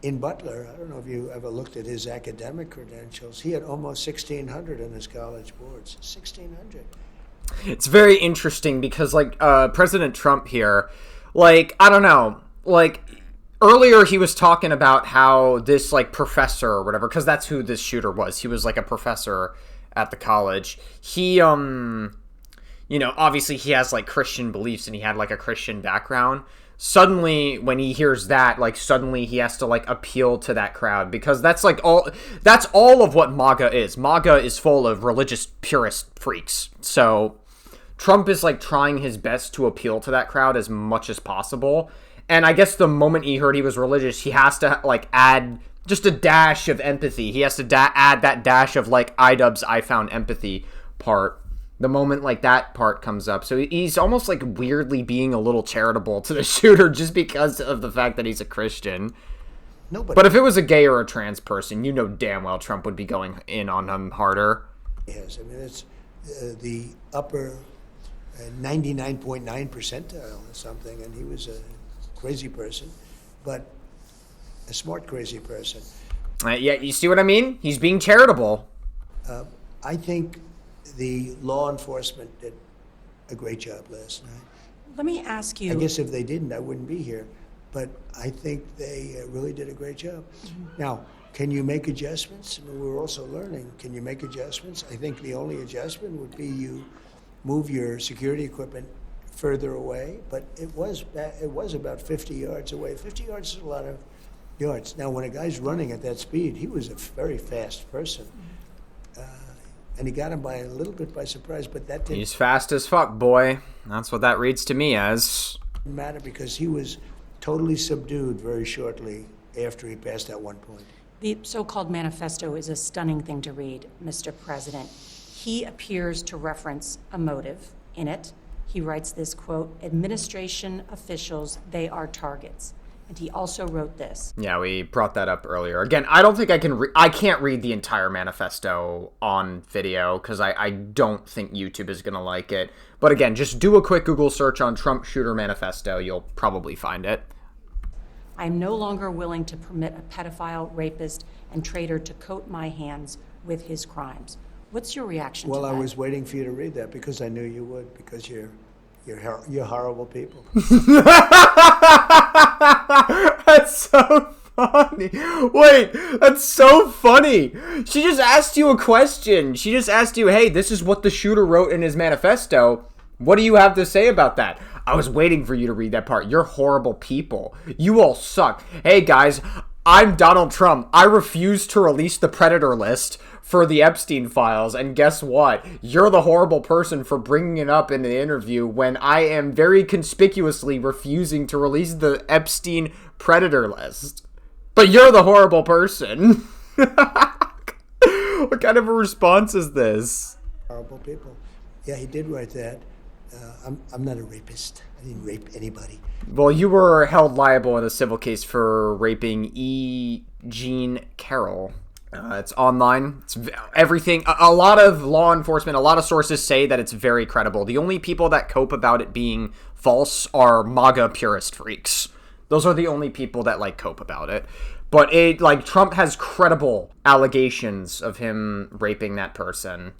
in Butler, I don't know if you ever looked at his academic credentials, he had almost 1,600 in his college boards. 1,600. It's very interesting because, like, President Trump here, like, I don't know, like, earlier he was talking about how this, like, professor or whatever, because that's who this shooter was. He was, like, a professor at the college. He, you know, obviously he has, like, Christian beliefs and he had, like, a Christian background. Suddenly, when he hears that, like, suddenly he has to, like, appeal to that crowd because that's, like, that's all of what MAGA is. MAGA is full of religious purist freaks. So Trump is, like, trying his best to appeal to that crowd as much as possible. And I guess the moment he heard he was religious, he has to, like, add just a dash of empathy. He has to add that dash of, like, iDubbbz I found empathy part. The moment, like, that part comes up. So he's almost, like, weirdly being a little charitable to the shooter just because of the fact that he's a Christian. Nobody. But if it was a gay or a trans person, you know damn well Trump would be going in on him harder. Yes, I mean, it's the upper 99.9 percentile or something, and he was a crazy person, but a smart crazy person. Yeah, you see what I mean? He's being charitable. I think the law enforcement did a great job last night. Let me ask you. I guess if they didn't, I wouldn't be here. But I think they really did a great job. Now, can you make adjustments? I mean, we're also learning. Can you make adjustments? I think the only adjustment would be you move your security equipment further away. But it was about 50 yards away. 50 yards is a lot of yards. Now, when a guy's running at that speed, he was a very fast person. And he got him by a little bit by surprise, but that didn't He's fast as fuck, boy. That's what that reads to me as. matter because he was totally subdued very shortly after he passed that one point. The so-called manifesto is a stunning thing to read, Mr. President. He appears to reference a motive in it. He writes this, quote, administration officials, they are targets. And he also wrote this. Yeah, we brought that up earlier. Again, I don't think I can I can't read the entire manifesto on video because I don't think YouTube is going to like it. But again, just do a quick Google search on Trump shooter manifesto. You'll probably find it. I am no longer willing to permit a pedophile, rapist, and traitor to coat my hands with his crimes. What's your reaction to that? Well, I was waiting for you to read that because I knew you would, because you're horrible people. That's so funny. Wait, that's so funny. She just asked you a question. She just asked you, hey, this is what the shooter wrote in his manifesto. What do you have to say about that? I was waiting for you to read that part. You're horrible people. You all suck. Hey, guys, I'm Donald Trump. I refuse to release the Predator list for the Epstein files. And guess what? You're the horrible person for bringing it up in the interview when I am very conspicuously refusing to release the Epstein Predator list. But you're the horrible person. What kind of a response is this? Horrible people. Yeah, he did write that. I'm not a rapist. I didn't rape anybody. Well, you were held liable in a civil case for raping E. Jean Carroll. It's online. It's everything. A lot of law enforcement, a lot of sources say that it's very credible. The only people that cope about it being false are MAGA purist freaks. Those are the only people that like cope about it. But it, like, Trump has credible allegations of him raping that person.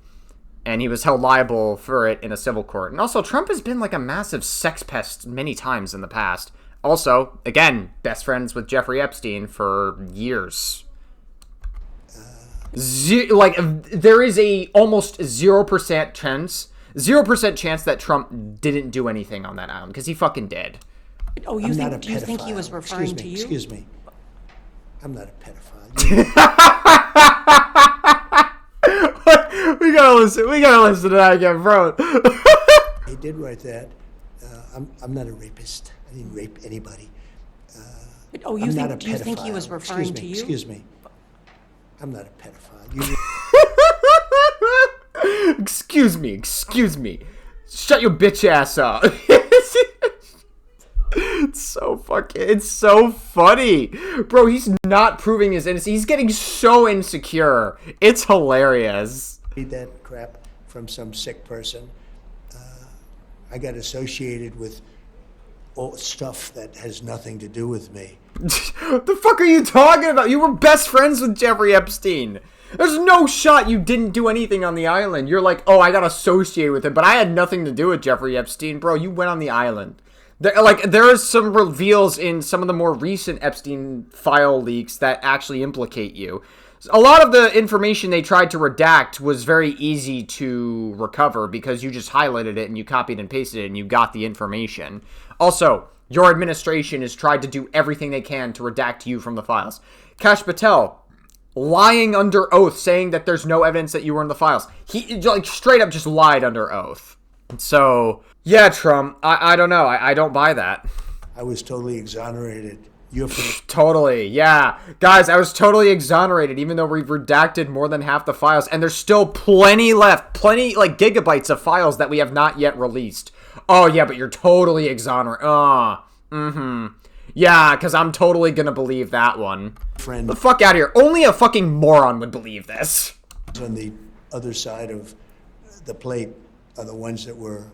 And he was held liable for it in a civil court. And also, Trump has been like a massive sex pest many times in the past. Also, again, best friends with Jeffrey Epstein for years. There is a almost 0% chance 0% chance that Trump didn't do anything on that island, because he fucking did. Oh, I'm not a do you think he pedophile. was referring to you? Excuse me. I'm not a pedophile. We gotta listen to that again, bro. He did write that. I'm not a rapist. I didn't rape anybody. Oh, I'm not a do you think he was pedophile. referring to you? Excuse me. I'm not a pedophile. Excuse me. Shut your bitch ass up. It's so funny. Bro, he's not proving his innocence. He's getting so insecure. It's hilarious. Read that crap from some sick person. I got associated with all stuff that has nothing to do with me. What the fuck are you talking about? You were best friends with Jeffrey Epstein. There's no shot you didn't do anything on the island. You're like, oh, I got associated with him, but I had nothing to do with Jeffrey Epstein. Bro, you went on the island. There is some reveals in some of the more recent Epstein file leaks that actually implicate you. A lot of the information they tried to redact was very easy to recover because you just highlighted it and you copied and pasted it and you got the information. Also, your administration has tried to do everything they can to redact you from the files. Kash Patel, lying under oath, saying that there's no evidence that you were in the files. He, like, straight up just lied under oath. So, yeah, Trump, I don't know. I don't buy that. I was totally exonerated. Totally, yeah. Guys, I was totally exonerated, even though we've redacted more than half the files, and there's still plenty left. Plenty, like, gigabytes of files that we have not yet released. Oh, yeah, but you're totally exonerated. Yeah, because I'm totally gonna believe that one. Friend. The fuck out of here. Only a fucking moron would believe this. On the other side of the plate are the ones that were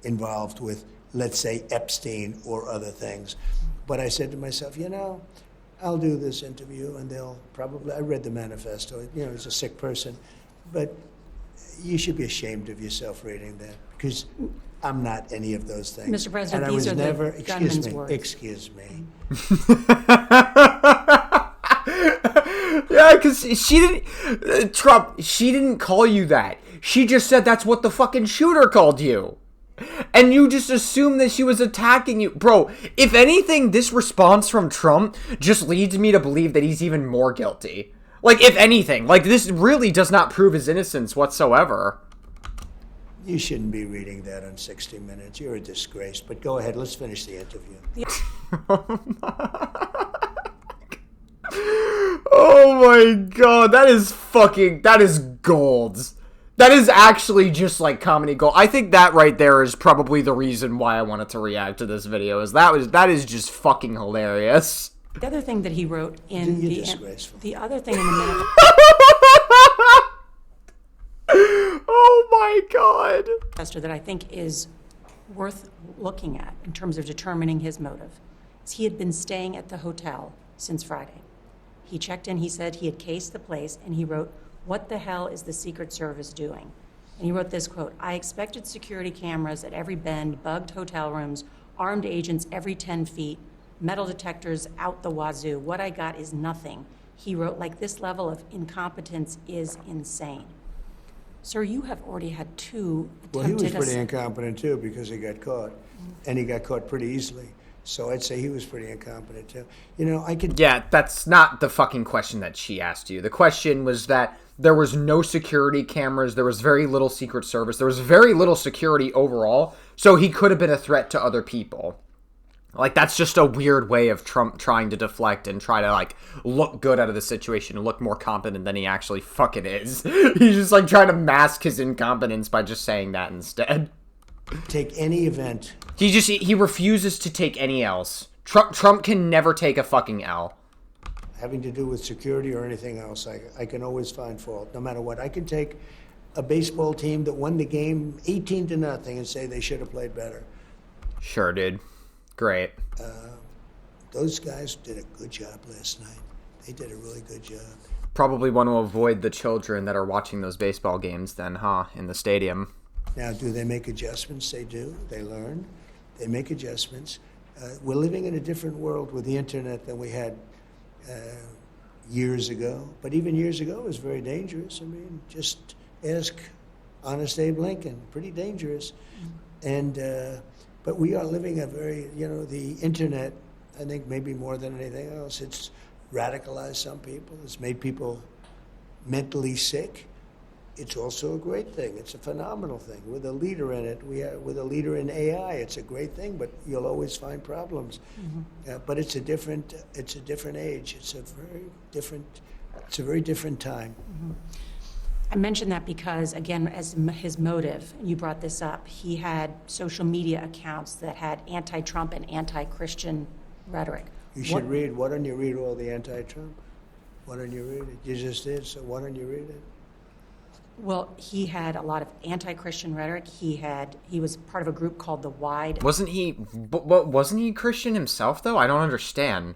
involved with, let's say, Epstein or other things. But I said to myself, I'll do this interview and they'll probably, I read the manifesto, he's a sick person, but you should be ashamed of yourself reading that because I'm not any of those things. Mr. President, and I these was are never, the gunman's words. Excuse me. Yeah, because she didn't, Trump, she didn't call you that. She just said that's what the fucking shooter called you. And you just assume that she was attacking you. Bro, if anything, this response from Trump just leads me to believe that he's even more guilty. Like, if anything. Like, this really does not prove his innocence whatsoever. You shouldn't be reading that on 60 Minutes. You're a disgrace. But go ahead, let's finish the interview. Oh my god, that is gold. That is actually just like comedy gold. I think that right there is probably the reason why I wanted to react to this video. That is just fucking hilarious. The other thing that he wrote in the other thing in the minute. Oh my god. That I think is worth looking at in terms of determining his motive is he had been staying at the hotel since Friday. He checked in, he said he had cased the place, and he wrote, "What the hell is the Secret Service doing?" And he wrote this quote, "I expected security cameras at every bend, bugged hotel rooms, armed agents every 10 feet, metal detectors out the wazoo. What I got is nothing." He wrote, like, this level of incompetence is insane. Sir, you have already had two attempted... Well, he was pretty incompetent, too, because he got caught. And he got caught pretty easily. So I'd say he was pretty incompetent, too. I could... Yeah, that's not the fucking question that she asked you. The question was that there was no security cameras, there was very little Secret Service, there was very little security overall, so he could have been a threat to other people. Like, that's just a weird way of Trump trying to deflect and try to, like, look good out of the situation and look more competent than he actually fucking is. He's just, like, trying to mask his incompetence by just saying that instead. Take any event. He refuses to take any L's. Trump can never take a fucking L. Having to do with security or anything else, I can always find fault, no matter what. I can take a baseball team that won the game 18-0 and say they should have played better. Sure, dude. Great. Those guys did a good job last night. They did a really good job. Probably want to avoid the children that are watching those baseball games then, huh? In the stadium. Now, do they make adjustments? They do. They learn. They make adjustments. We're living in a different world with the internet than we had years ago. But even years ago, it was very dangerous. I mean, just ask Honest Abe Lincoln, pretty dangerous. And but we are living a very, the internet, I think maybe more than anything else, it's radicalized some people. It's made people mentally sick. It's also a great thing. It's a phenomenal thing. With a leader in it, with a leader in AI, it's a great thing. But you'll always find problems. But it's a different age. It's a very different time. I mentioned that because, again, as his motive, you brought this up, he had social media accounts that had anti-Trump and anti-Christian rhetoric. You should read. Why don't you read all the anti-Trump? Why don't you read it? You just did, so why don't you read it? Well, he had a lot of anti-Christian rhetoric. He was part of a group called the Wide. Wasn't he Christian himself, though? I don't understand.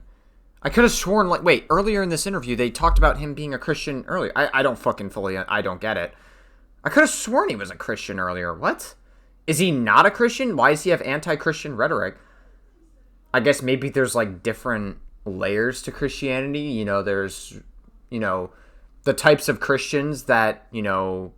I could have sworn, earlier in this interview, they talked about him being a Christian earlier. I don't fucking I don't get it. I could have sworn he was a Christian earlier. What? Is he not a Christian? Why does he have anti-Christian rhetoric? I guess maybe there's, different layers to Christianity. There's, the types of Christians that,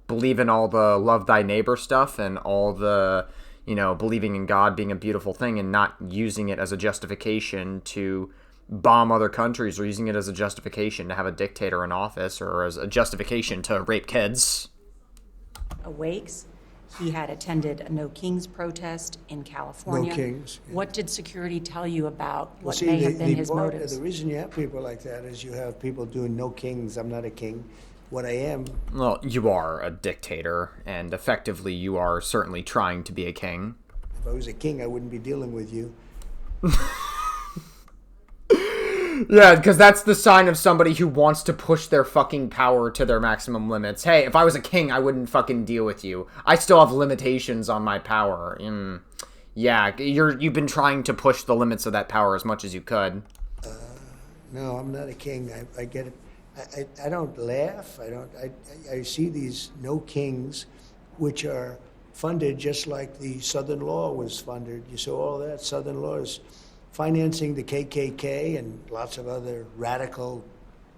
believe in all the love thy neighbor stuff and all the, believing in God being a beautiful thing and not using it as a justification to bomb other countries or using it as a justification to have a dictator in office or as a justification to rape kids. Awakes. He had attended a No Kings protest in California. No Kings. Yeah. What did security tell you about what may have been his motives? The reason you have people like that is you have people doing no kings. I'm not a king. What I am. Well, you are a dictator, and effectively you are certainly trying to be a king. If I was a king, I wouldn't be dealing with you. Yeah, because that's the sign of somebody who wants to push their fucking power to their maximum limits. Hey, if I was a king, I wouldn't fucking deal with you. I still have limitations on my power. Yeah, you've been trying to push the limits of that power as much as you could. No, I'm not a king. I get it. I don't laugh. I see these no kings, which are funded just like the Southern Law was funded. You saw all that. Southern Law is financing the KKK and lots of other radical,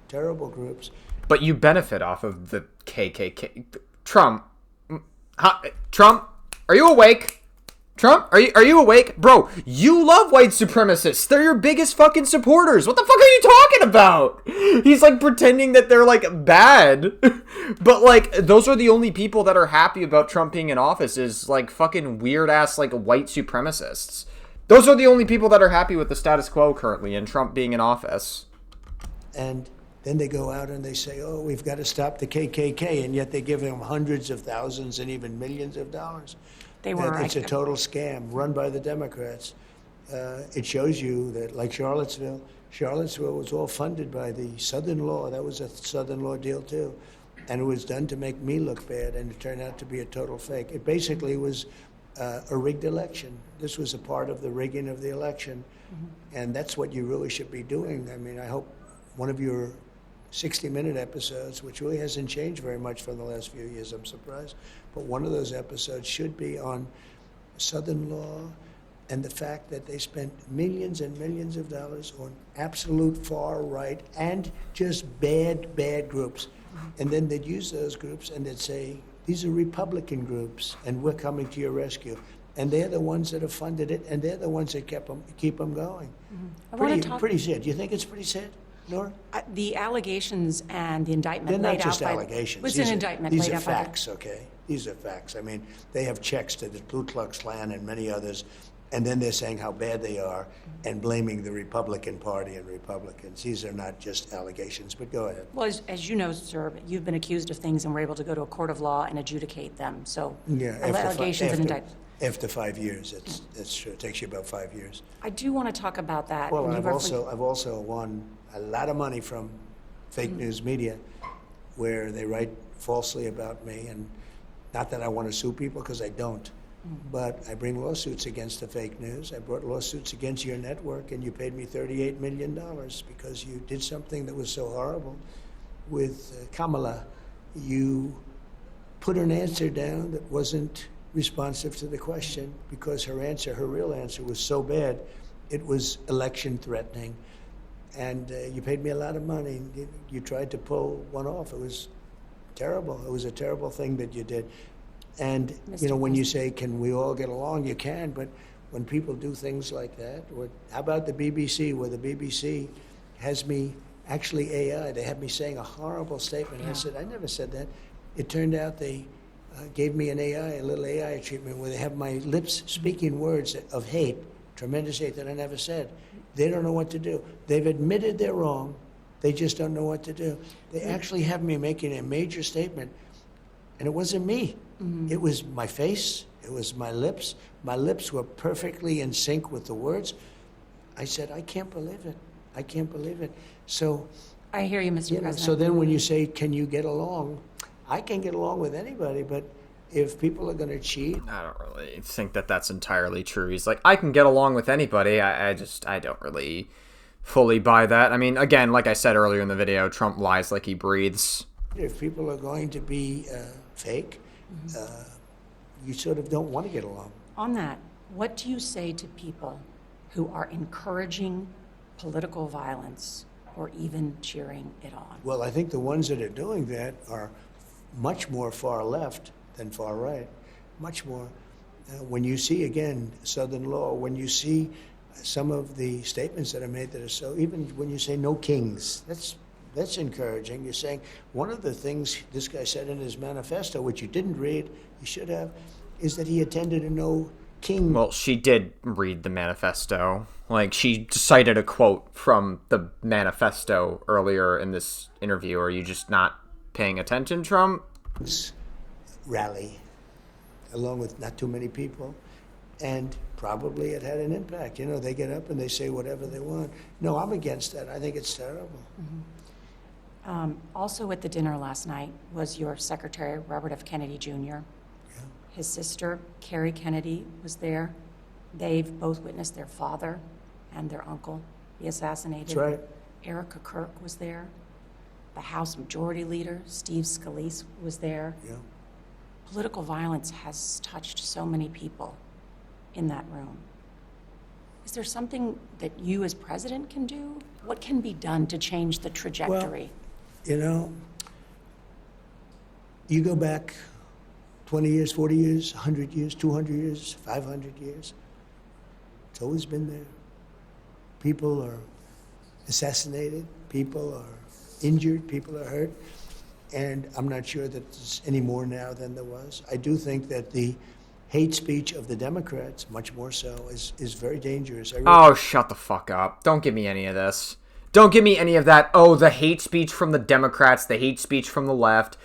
terrible groups. But you benefit off of the KKK. Trump, are you awake? Trump, are you awake? Bro, you love white supremacists. They're your biggest fucking supporters. What the fuck are you talking about? He's pretending that they're bad. But those are the only people that are happy about Trump being in office is fucking weird ass white supremacists. Those are the only people that are happy with the status quo currently and Trump being in office. And then they go out and they say, oh, we've got to stop the KKK, and yet they give them hundreds of thousands and even millions of dollars. It's a total scam run by the Democrats. It shows you that, like Charlottesville was all funded by the Southern Law. That was a Southern Law deal, too. And it was done to make me look bad, and it turned out to be a total fake. It basically was a rigged election. This was a part of the rigging of the election. And that's what you really should be doing. I mean, I hope one of your 60-minute episodes, which really hasn't changed very much from the last few years, I'm surprised, but one of those episodes should be on Southern Law and the fact that they spent millions and millions of dollars on absolute far right and just bad groups. And then they'd use those groups and they'd say, these are Republican groups, and we're coming to your rescue. And they're the ones that have funded it, and they're the ones that keep them going. Pretty sad. Do you think it's pretty sad, Norah? The allegations and the indictment They're laid not just out allegations. It was an indictment laid out. These are facts, okay? These are facts. I mean, they have checks to the Ku Klux Klan and many others, and then they're saying how bad they are and blaming the Republican Party and Republicans. These are not just allegations, but go ahead. Well, as you know, sir, you've been accused of things and were able to go to a court of law and adjudicate them. So allegations and indictments. After 5 years, it's true. It takes you about 5 years. I do want to talk about that. Well, I've also won a lot of money from fake news media where they write falsely about me, and not that I want to sue people, because I don't. But I bring lawsuits against the fake news. I brought lawsuits against your network, and you paid me $38 million because you did something that was so horrible with Kamala. You put an answer down that wasn't responsive to the question because her real answer was so bad, it was election threatening. And you paid me a lot of money. You tried to pull one off. It was terrible. It was a terrible thing that you did. And, Mr. you know, when you President. say, can we all get along, you can, but when people do things like that, or how about the BBC, where the BBC has me, actually AI, they have me saying a horrible statement. And I said, I never said that. It turned out they gave me an AI, a little AI treatment, where they have my lips speaking words of hate, tremendous hate that I never said. They don't know what to do. They've admitted they're wrong. They just don't know what to do. They actually have me making a major statement, and it wasn't me. It was my face. It was my lips. My lips were perfectly in sync with the words. I said, I can't believe it. I can't believe it. So, I hear you, Mr. you know, President. so then when you say, can you get along? I can get along with anybody, but if people are going to cheat, I don't really think that that's entirely true. He's like, I can get along with anybody. I don't really fully buy that. I mean, again, like I said earlier in the video, Trump lies like he breathes. if people are going to be fake, you sort of don't want to get along. On that, what do you say to people who are encouraging political violence or even cheering it on? Well, I think the ones that are doing that are much more far left than far right. Much more. When you see, again, Southern law, when you see some of the statements that are made that are so, even when you say no kings, that's encouraging. You're saying one of the things this guy said in his manifesto, which you didn't read, you should have, is that he attended a no king. Well, she did read the manifesto. Like, she cited a quote from the manifesto earlier in this interview. Are you just not paying attention, Trump? Rally, along with not too many people, and probably it had an impact. You know, they get up and they say whatever they want. No, I'm against that. I think it's terrible. Also at the dinner last night was your secretary, Robert F. Kennedy Jr. His sister, Carrie Kennedy, was there. They've both witnessed their father and their uncle be assassinated. That's right. Erica Kirk was there. The House Majority Leader, Steve Scalise, was there. Yeah. Political violence has touched so many people in that room. Is there something that you as president can do? What can be done to change the trajectory? You know, you go back 20 years, 40 years, 100 years, 200 years, 500 years. It's always been there. People are assassinated, people are injured, people are hurt, and I'm not sure that there's any more now than there was. I do think that the hate speech of the Democrats, much more so, is very dangerous. Oh, shut the fuck up. Don't give me any of this. Don't give me any of that, oh, the hate speech from the Democrats, the hate speech from the left.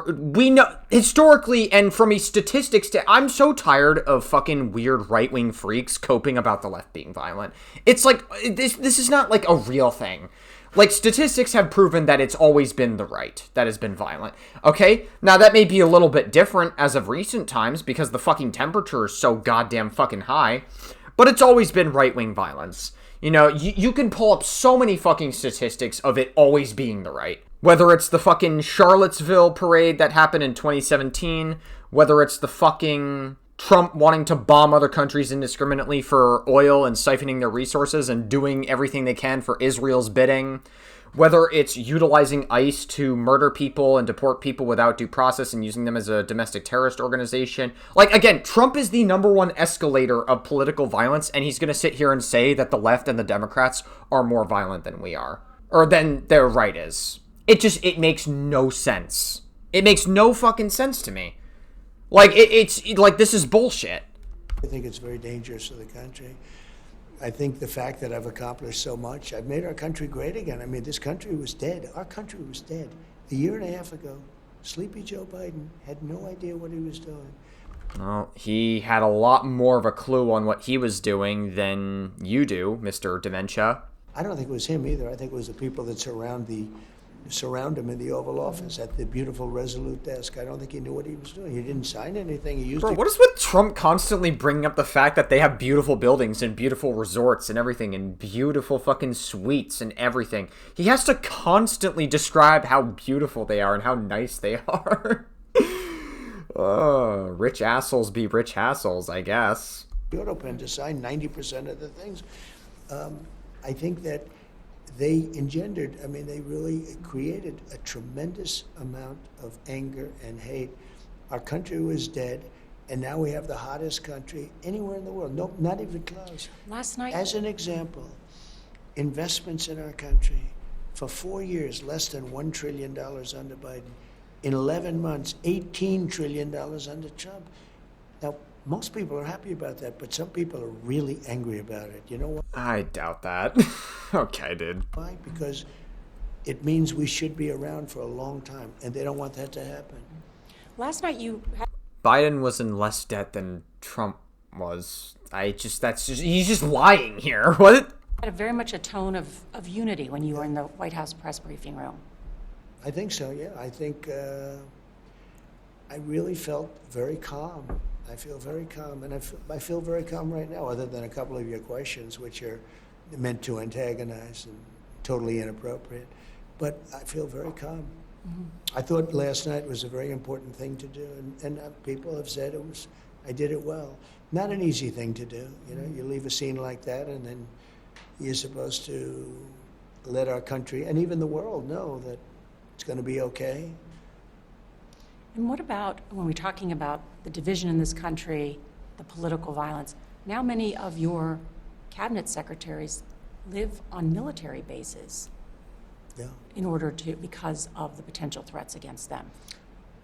We know, historically, and from a statistics, I'm so tired of fucking weird right-wing freaks coping about the left being violent. It's like, this is not like a real thing. Like, statistics have proven that it's always been the right that has been violent. Okay? Now, that may be a little bit different as of recent times because the fucking temperature is so goddamn fucking high, but it's always been right-wing violence. You know, you can pull up so many fucking statistics of it always being the right. Whether it's the fucking Charlottesville parade that happened in 2017, whether it's the fucking Trump wanting to bomb other countries indiscriminately for oil and siphoning their resources and doing everything they can for Israel's bidding, whether it's utilizing ICE to murder people and deport people without due process and using them as a domestic terrorist organization. Like, again, Trump is the #1 escalator of political violence, and he's going to sit here and say that the left and the Democrats are more violent than we are. Or than their right is. It makes no sense. It makes no fucking sense to me. Like, it's like, this is bullshit. I think it's very dangerous for the country. I think the fact that I've accomplished so much, I've made our country great again. I mean, this country was dead. Our country was dead. A year and a half ago, sleepy Joe Biden had no idea what he was doing. Well, he had a lot more of a clue on what he was doing than you do, Mr. Dementia. I don't think it was him either. I think it was the people that surround him in the Oval Office at the beautiful Resolute desk. I don't think he knew what he was doing. He didn't sign anything. He used Bro, what is with Trump constantly bringing up the fact that they have beautiful buildings and beautiful resorts and everything and beautiful fucking suites and everything? He has to constantly describe how beautiful they are and how nice they are. Rich assholes be rich assholes, I guess. Pen to sign 90% of the things. I think that they really created a tremendous amount of anger and hate. Our country was dead, and now we have the hottest country anywhere in the world. No, not even close. Last night, As an example, investments in our country for 4 years, less than $1 trillion under Biden. In 11 months, $18 trillion under Trump. Now, most people are happy about that, but some people are really angry about it. You know why? I doubt that. Okay, dude. Why? Because it means we should be around for a long time, and they don't want that to happen. last night you had Biden was in less debt than Trump was. He's just lying here. What? very much a tone of unity when you were in the White House press briefing room. I think so, yeah. I think I really felt very calm. I feel very calm, and I feel very calm right now, other than a couple of your questions, which are meant to antagonize and totally inappropriate. But I feel very calm. I thought last night was a very important thing to do, and people have said I did it well. Not an easy thing to do, you know. You leave a scene like that, and then you're supposed to let our country and even the world know that it's going to be okay. And what about when we're talking about the division in this country, the political violence? Now many of your cabinet secretaries live on military bases Yeah. in order to, because of the potential threats against them.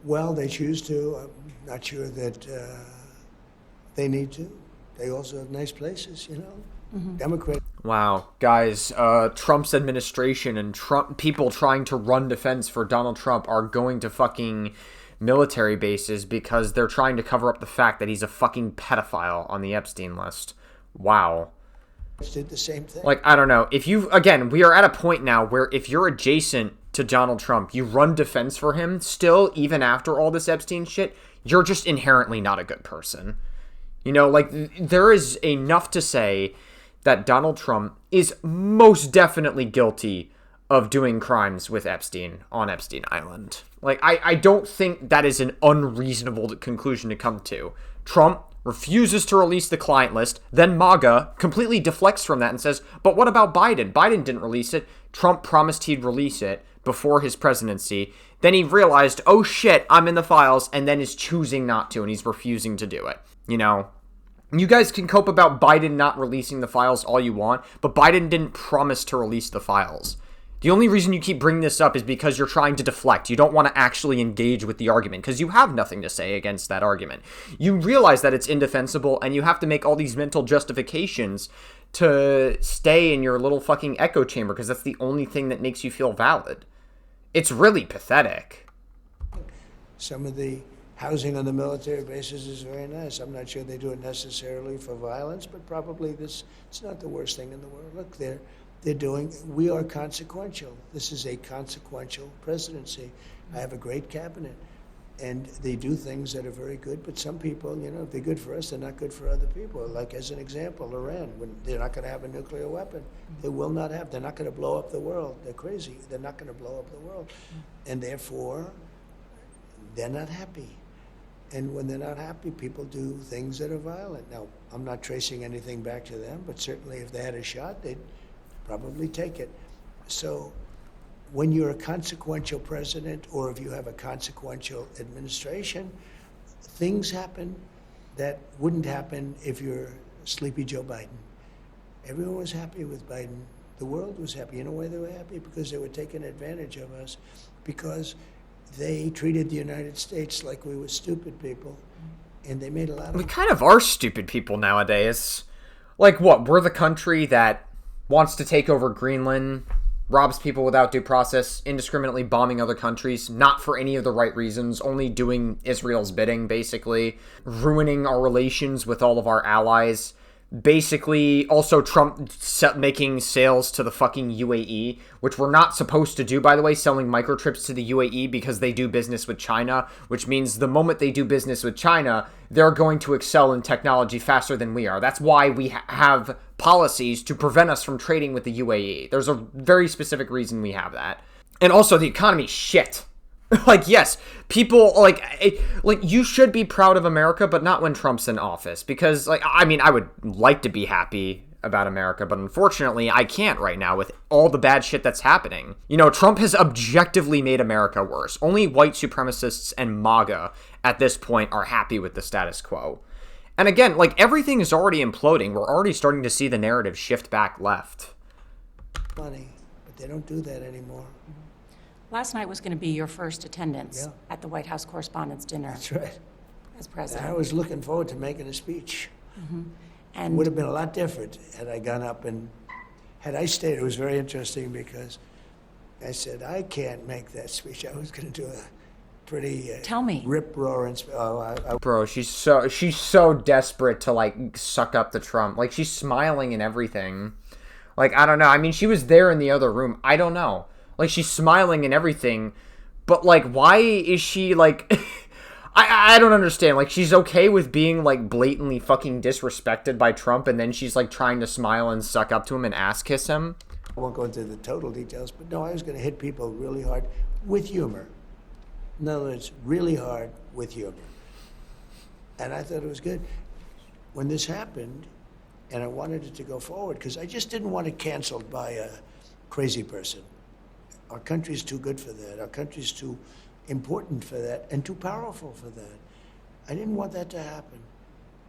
Well, they choose to. I'm not sure that they need to. They also have nice places, you know. Democrat. Wow, guys, Trump's administration and Trump people trying to run defense for Donald Trump are going to fucking military bases because they're trying to cover up the fact that he's a fucking pedophile on the Epstein list. Wow. Did the same thing. Like, I don't know. Again, we are at a point now where if you're adjacent to Donald Trump, you run defense for him still, even after all this Epstein shit, you're just inherently not a good person. You know, like, there is enough to say that Donald Trump is most definitely guilty of doing crimes with Epstein on Epstein Island. Like, I don't think that is an unreasonable conclusion to come to. Trump refuses to release the client list, then MAGA completely deflects from that and says, but what about Biden? Biden didn't release it. Trump promised he'd release it before his presidency. Then he realized, oh shit, I'm in the files, and then is choosing not to, and he's refusing to do it. You know, you guys can cope about Biden not releasing the files all you want, but Biden didn't promise to release the files. The only reason you keep bringing this up is because you're trying to deflect. You don't want to actually engage with the argument because you have nothing to say against that argument. You realize that it's indefensible and you have to make all these mental justifications to stay in your little fucking echo chamber because that's the only thing that makes you feel valid. It's really pathetic. Some of the housing on the military bases is very nice. I'm not sure they do it necessarily for violence, but probably it's not the worst thing in the world. Look, we are consequential. This is a consequential presidency. I have a great cabinet, and they do things that are very good, but some people, you know, if they're good for us, they're not good for other people. Like, as an example, Iran, when they're not going to have a nuclear weapon. They will not have. They're not going to blow up the world. They're crazy. They're not going to blow up the world. And therefore, they're not happy. And when they're not happy, people do things that are violent. Now, I'm not tracing anything back to them, but certainly if they had a shot, they'd probably take it. So when you're a consequential president, or if you have a consequential administration, things happen that wouldn't happen if you're Sleepy Joe Biden. Everyone was happy with Biden. The world was happy. You know why they were happy? Because they were taking advantage of us, because they treated the United States like we were stupid people, and they made a lot of... We kind of are stupid people nowadays. Like, what? We're the country that wants to take over Greenland, robs people without due process, indiscriminately bombing other countries, not for any of the right reasons, only doing Israel's bidding, basically, ruining our relations with all of our allies. Basically, also Trump making sales to the fucking UAE, which we're not supposed to do, by the way, selling microchips to the UAE because they do business with China, which means the moment they do business with China, they're going to excel in technology faster than we are. That's why we have policies to prevent us from trading with the UAE. There's a very specific reason we have that. And also, the economy's shit. Like, yes, people, like, you should be proud of America, but not when Trump's in office. Because, like, I mean, I would like to be happy about America, but unfortunately, I can't right now with all the bad shit that's happening. You know, Trump has objectively made America worse. Only white supremacists and MAGA at this point are happy with the status quo. And again, like, everything is already imploding. We're already starting to see the narrative shift back left. Money, but they don't do that anymore. Last night was going to be your first attendance Yeah. at the White House Correspondents' Dinner That's right. as And president. I was looking forward to making a speech. And Would have been a lot different had I gone up and, had I stayed. It was very interesting because I said, I can't make that speech. I was going to do a pretty Tell me. rip-roaring Bro, she's so desperate to, like, suck up to Trump. Like, she's smiling and everything. Like, I don't know. I mean, she was there in the other room. I don't know. Like, she's smiling and everything. But, like, why is she, like... I don't understand. Like, she's okay with being, like, blatantly fucking disrespected by Trump, and then she's, like, trying to smile and suck up to him and ass kiss him. I won't go into the total details, but no, I was going to hit people really hard with humor. In other words, really hard with humor. And I thought it was good. When this happened, and I wanted it to go forward, because I just didn't want it canceled by a crazy person. Our country's too good for that. Our country's too important for that and too powerful for that. I didn't want that to happen.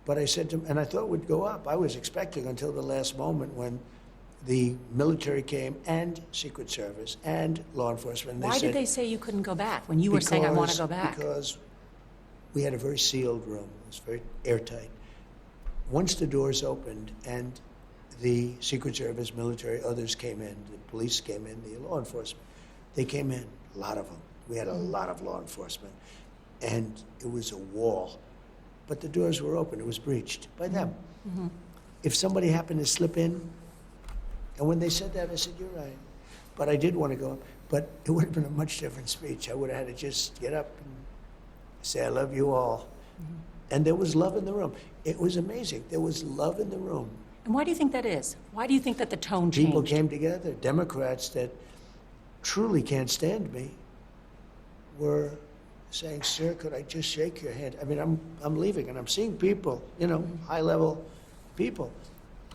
But I said to him, and I thought it would go up. I was expecting until the last moment when the military came and Secret Service and law enforcement. why did they say you couldn't go back when you were saying, I want to go back? Because we had a very sealed room. It was very airtight. Once the doors opened and the Secret Service, military, others came in, the police came in, the law enforcement, they came in, a lot of them. We had a lot of law enforcement. And it was a wall. But the doors were open. It was breached by them. If somebody happened to slip in, and when they said that, I said, you're right. But I did want to go up. But it would have been a much different speech. I would have had to just get up and say, I love you all. And there was love in the room. It was amazing. There was love in the room. And why do you think that is? Why do you think that the tone changed? People came together. Democrats that truly can't stand me were saying, sir, could I just shake your hand? I mean, I'm leaving, and I'm seeing people, you know, high-level people.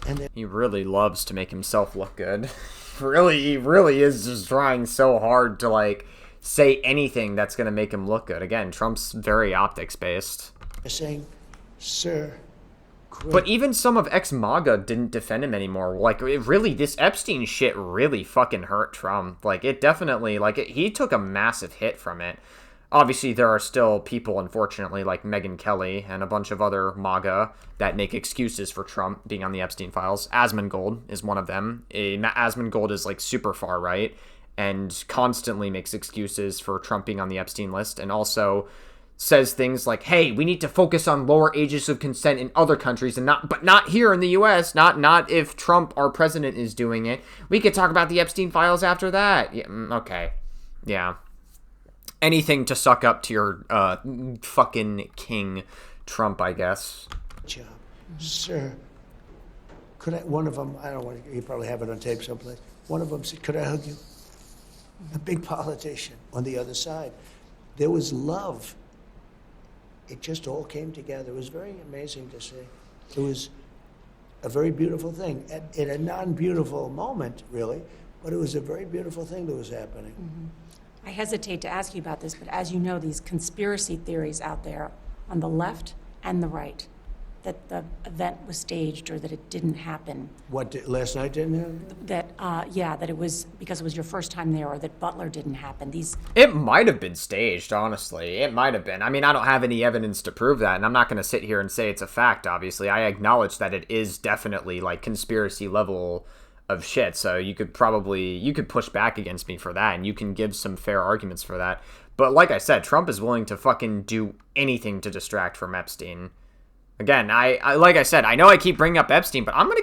And He really loves to make himself look good. He really is just trying so hard to, like, say anything that's going to make him look good. Again, Trump's very optics-based. they're saying, sir, But even some of ex-MAGA didn't defend him anymore. Like, it really, this Epstein shit really fucking hurt Trump. Like, it definitely, like, he took a massive hit from it. Obviously, there are still people, unfortunately, like Megyn Kelly and a bunch of other MAGA that make excuses for Trump being on the Epstein files. Asmongold is one of them. Asmongold is, like, super far right and constantly makes excuses for Trump being on the Epstein list, and also says things like, hey, we need to focus on lower ages of consent in other countries and not here in the US, not if Trump, our president, is doing it. We could talk about the Epstein files after that. Yeah, okay. Yeah. Anything to suck up to your fucking king Trump, I guess. job. Sir, could I, one of them, I don't want to, you probably have it on tape someplace. One of them said, could I hug you? A big politician on the other side. There was love. It just all came together. It was very amazing to see. It was a very beautiful thing. At a non-beautiful moment, really, but it was a very beautiful thing that was happening. I hesitate to ask you about this, but as you know, these conspiracy theories out there on the left and the right, that the event was staged or that it didn't happen. Last night didn't happen? That it was because it was your first time there, or that Butler didn't happen. It might have been staged, honestly. It might have been. I mean, I don't have any evidence to prove that, and I'm not going to sit here and say it's a fact, obviously. I acknowledge that it is definitely, like, conspiracy level of shit, so you could push back against me for that, and you can give some fair arguments for that. But like I said, Trump is willing to fucking do anything to distract from Epstein. Again, I like I said, I know I keep bringing up Epstein, but I'm gonna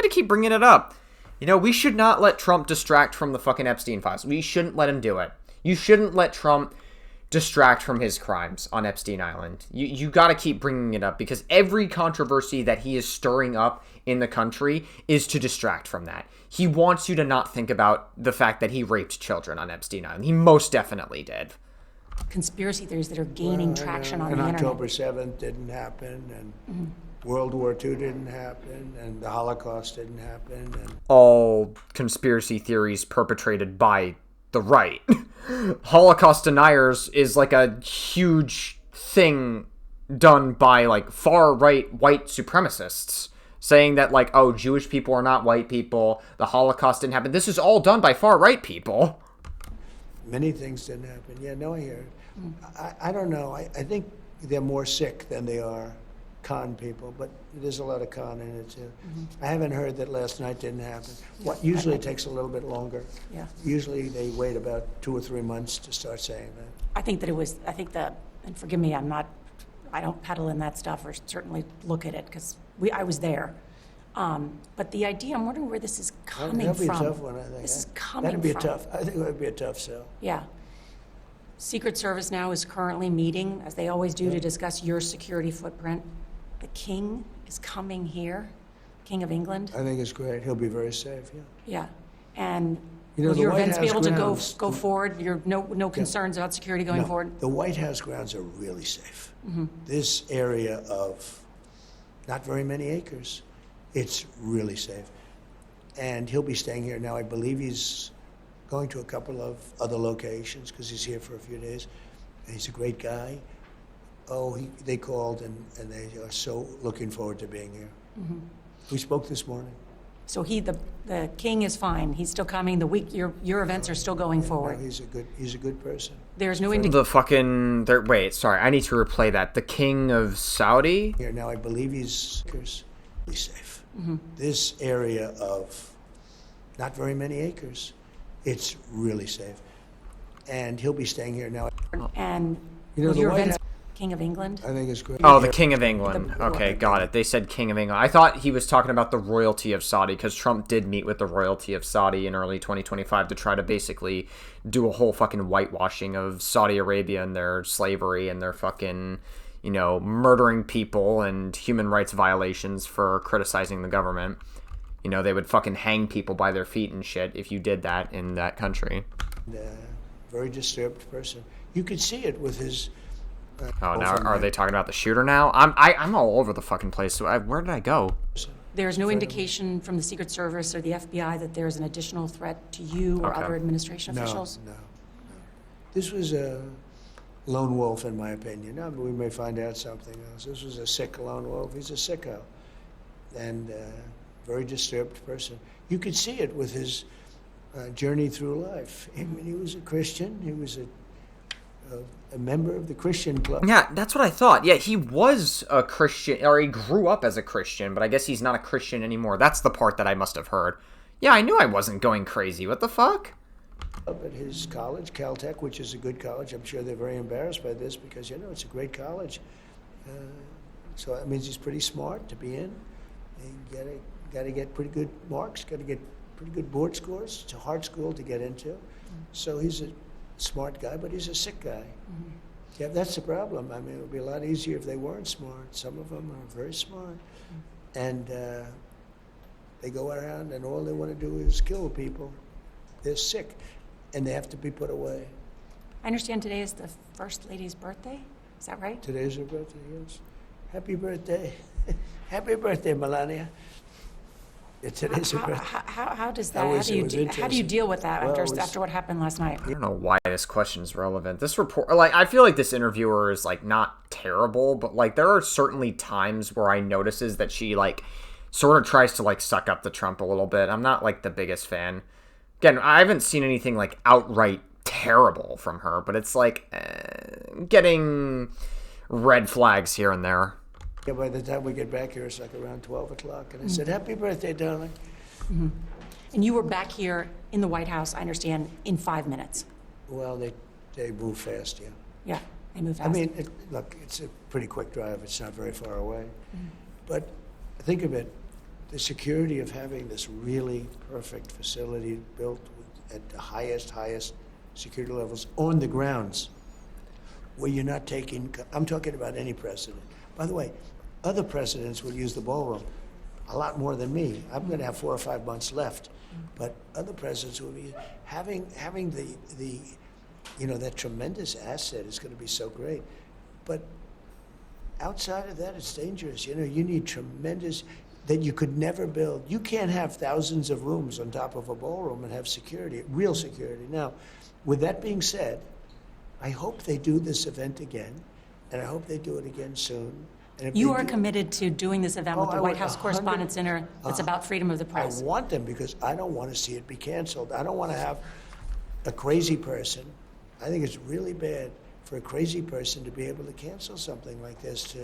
keep bringing it up. You know, we should not let Trump distract from the fucking Epstein files. We shouldn't let him do it. You shouldn't let Trump distract from his crimes on Epstein Island. You got to keep bringing it up, because every controversy that he is stirring up in the country is to distract from that. He wants you to not think about the fact that he raped children on Epstein Island. He most definitely did. Conspiracy theories that are gaining traction on the And internet. October 7th didn't happen, and World War II didn't happen, and the Holocaust didn't happen. And All conspiracy theories perpetrated by the right. Holocaust deniers is like a huge thing done by like far right white supremacists saying that like, oh, Jewish people are not white people, the Holocaust didn't happen. This is all done by far right people. Many things didn't happen. Yeah, no, I hear it. I don't know. I think they're more sick than they are con people, but there's a lot of con in it too. I haven't heard that last night didn't happen. What usually takes a little bit longer. Yeah. Usually they wait about 2 or 3 months to start saying that. I think that, and forgive me, I don't peddle in that stuff or certainly look at it because I was there. But the idea, I'm wondering where this is coming That'd be from. a tough one, I think. This is coming That'd be from. I think it would be a tough sell. Yeah. Secret Service now is currently meeting, as they always do, to discuss your security footprint. The King is coming here, King of England. I think it's great. He'll be very safe, yeah. Yeah. And You know, will the your White events be House able to grounds- go forward? You're no concerns about security going No, forward? the White House grounds are really safe. This area of not very many acres, it's really safe. And he'll be staying here now. I believe he's going to a couple of other locations because he's here for a few days. And he's a great guy. Oh, they called and they are so looking forward to being here. We spoke this morning. So the King is fine. He's still coming. Your events are still going No, forward. he's a good person. There's no indication. The fucking... Wait, sorry, I need to replay that. The King of Saudi? Here now, I believe he's really safe. This area of not very many acres, it's really safe. And he'll be staying here now. And You know, will the your White events, King of England? I think it's great. Oh, the King of England. The- Okay, got it. They said King of England. I thought he was talking about the royalty of Saudi because Trump did meet with the royalty of Saudi in early 2025 to try to basically do a whole fucking whitewashing of Saudi Arabia and their slavery and their fucking, murdering people and human rights violations for criticizing the government. They would fucking hang people by their feet and shit if you did that in that country. Very disturbed person. You could see it with his. Oh, now are they talking about the shooter now? I'm all over the fucking place. So where did I go? There's no indication from the Secret Service or the FBI that there's an additional threat to you or Okay. other administration officials? No. This was a lone wolf, in my opinion. Now, we may find out something else. This was a sick lone wolf. He's a sicko. And very disturbed person. You could see it with his journey through life. I mean, he was a Christian. He was a member of the Christian club. Yeah, that's what I thought. Yeah, he was a Christian, or he grew up as a Christian, but I guess he's not a Christian anymore. That's the part that I must have heard. Yeah, I knew I wasn't going crazy. What the fuck? Up at his college, Caltech, which is a good college. I'm sure they're very embarrassed by this because, it's a great college. So that means he's pretty smart to be in. You got to get pretty good marks, got to get pretty good board scores. It's a hard school to get into. So he's a smart guy, but he's a sick guy. Yeah, that's the problem. I mean, it would be a lot easier if they weren't smart. Some of them are very smart. And they go around and all they want to do is kill people. They're sick, and they have to be put away. I understand today is the First Lady's birthday. Is that right? Today's her birthday, yes. Happy birthday. Happy birthday, Melania. Yeah, today's her birthday. How does I that? wish it was How do you interesting. deal with that Well, it was- after what happened last night? I don't know why this question is relevant. This report, I feel like this interviewer is, not terrible, but, there are certainly times where I notices that she, sort of tries to, suck up to Trump a little bit. I'm not, the biggest fan. Again, I haven't seen anything, outright terrible from her, but it's, getting red flags here and there. Yeah, by the time we get back here, it's around 12 o'clock. And I said, happy birthday, darling. And you were back here in the White House, I understand, in 5 minutes. Well, they move fast, yeah. Yeah, they move fast. I mean, look, it's a pretty quick drive. It's not very far away. But think of it, the security of having this really perfect facility built at the highest security levels on the grounds where you're not taking, I'm talking about any president. By the way, other presidents will use the ballroom a lot more than me. I'm going to have 4 or 5 months left. But other presidents will be having the that tremendous asset is going to be so great. But outside of that, it's dangerous. You need tremendous, that you could never build. You can't have thousands of rooms on top of a ballroom and have security, real security. Now, with that being said, I hope they do this event again, and I hope they do it again soon. And if You they are do- committed to doing this event with Oh, the I White would House Correspondents' Dinner that's about freedom of the I press. want them because I don't want to see it be canceled. I don't want to have a crazy person. I think it's really bad for a crazy person to be able to cancel something like this.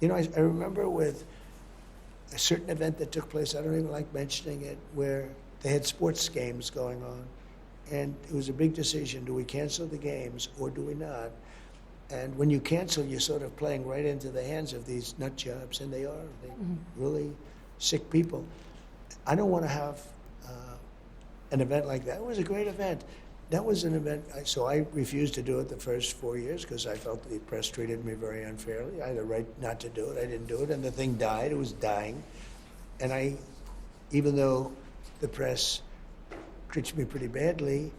I remember with a certain event that took place, I don't even like mentioning it, where they had sports games going on. And it was a big decision. Do we cancel the games or do we not? And when you cancel, you're sort of playing right into the hands of these nut jobs, and they are. They're really sick people. I don't want to have an event like that. It was a great event. That was an event, so I refused to do it the first 4 years because I felt the press treated me very unfairly. I had a right not to do it. I didn't do it, and the thing died. It was dying. And even though the press treats me pretty badly,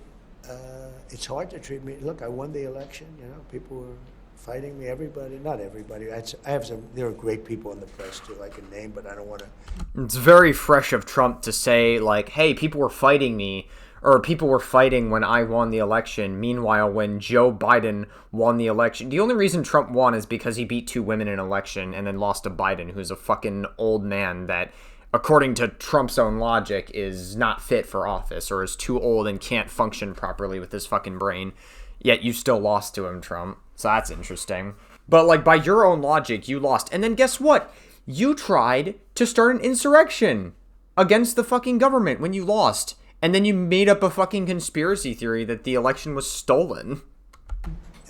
it's hard to treat me. Look, I won the election. People were fighting me. Everybody, not everybody. I have some. There are great people in the press too. I can name, but I don't want to. It's very fresh of Trump to say, like, hey, people were fighting me, or people were fighting when I won the election. Meanwhile, when Joe Biden won the election, the only reason Trump won is because he beat 2 women in an election and then lost to Biden, who's a fucking old man that, according to Trump's own logic, is not fit for office or is too old and can't function properly with his fucking brain. Yet you still lost to him, Trump. So that's interesting. But, like, by your own logic, you lost. And then guess what? You tried to start an insurrection against the fucking government when you lost. And then you made up a fucking conspiracy theory that the election was stolen.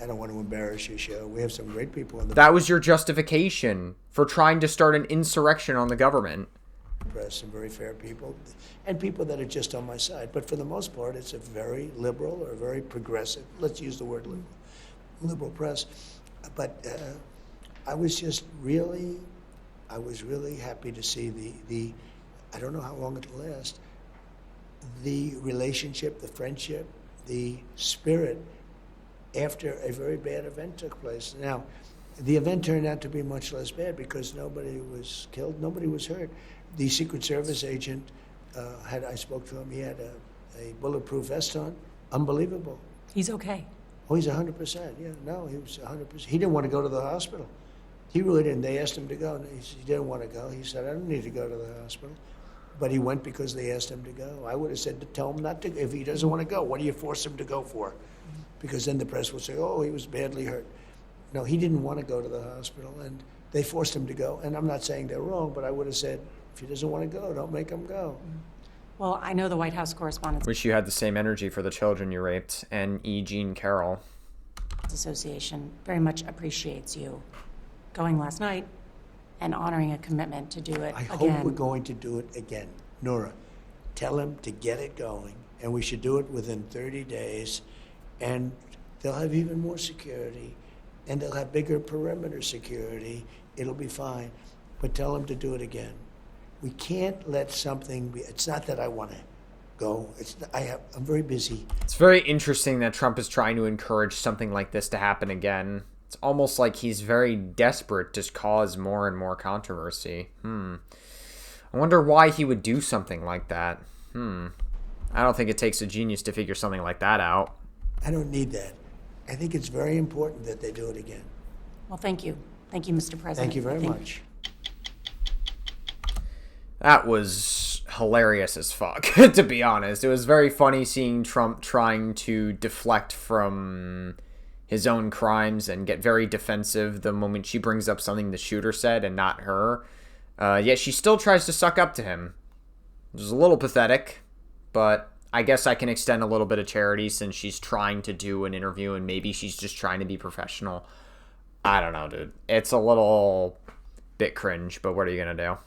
I don't want to embarrass your show. We have some great people in the That was your justification for trying to start an insurrection on the government. press, some very fair people, and people that are just on my side. But for the most part, it's a very liberal or very progressive, let's use the word liberal press. But I was really happy to see the I don't know how long it'll last, the relationship, the friendship, the spirit after a very bad event took place. Now, the event turned out to be much less bad because nobody was killed, nobody was hurt. The Secret Service agent, I spoke to him, he had a bulletproof vest on. Unbelievable. He's okay. Oh, he's 100%. Yeah, no, he was 100%. He didn't want to go to the hospital. He really didn't. They asked him to go. He didn't want to go. He said, I don't need to go to the hospital. But he went because they asked him to go. I would have said to tell him not to. If he doesn't want to go, what do you force him to go for? Because then the press will say, oh, he was badly hurt. No, he didn't want to go to the hospital, and they forced him to go. And I'm not saying they're wrong, but I would have said, if he doesn't want to go, don't make him go. Well, I know the White House Correspondents' Wish you had the same energy for the children you raped and E. Jean Carroll. Association very much appreciates you going last night and honoring a commitment to do it I again. hope we're going to do it again. Norah, tell him to get it going, and we should do it within 30 days, and they'll have even more security, and they'll have bigger perimeter security. It'll be fine, but tell him to do it again. We can't let something be. It's not that I want to go. I'm very busy. It's very interesting that Trump is trying to encourage something like this to happen again. It's almost like he's very desperate to cause more and more controversy. I wonder why he would do something like that. I don't think it takes a genius to figure something like that out. I don't need that. I think it's very important that they do it again. Well, thank you. Thank you, Mr. President. Thank you very I think much. That was hilarious as fuck, to be honest. It was very funny seeing Trump trying to deflect from his own crimes and get very defensive the moment she brings up something the shooter said and not her. Yet she still tries to suck up to him. It was a little pathetic, but I guess I can extend a little bit of charity since she's trying to do an interview and maybe she's just trying to be professional. I don't know, dude. It's a little bit cringe, but what are you gonna do?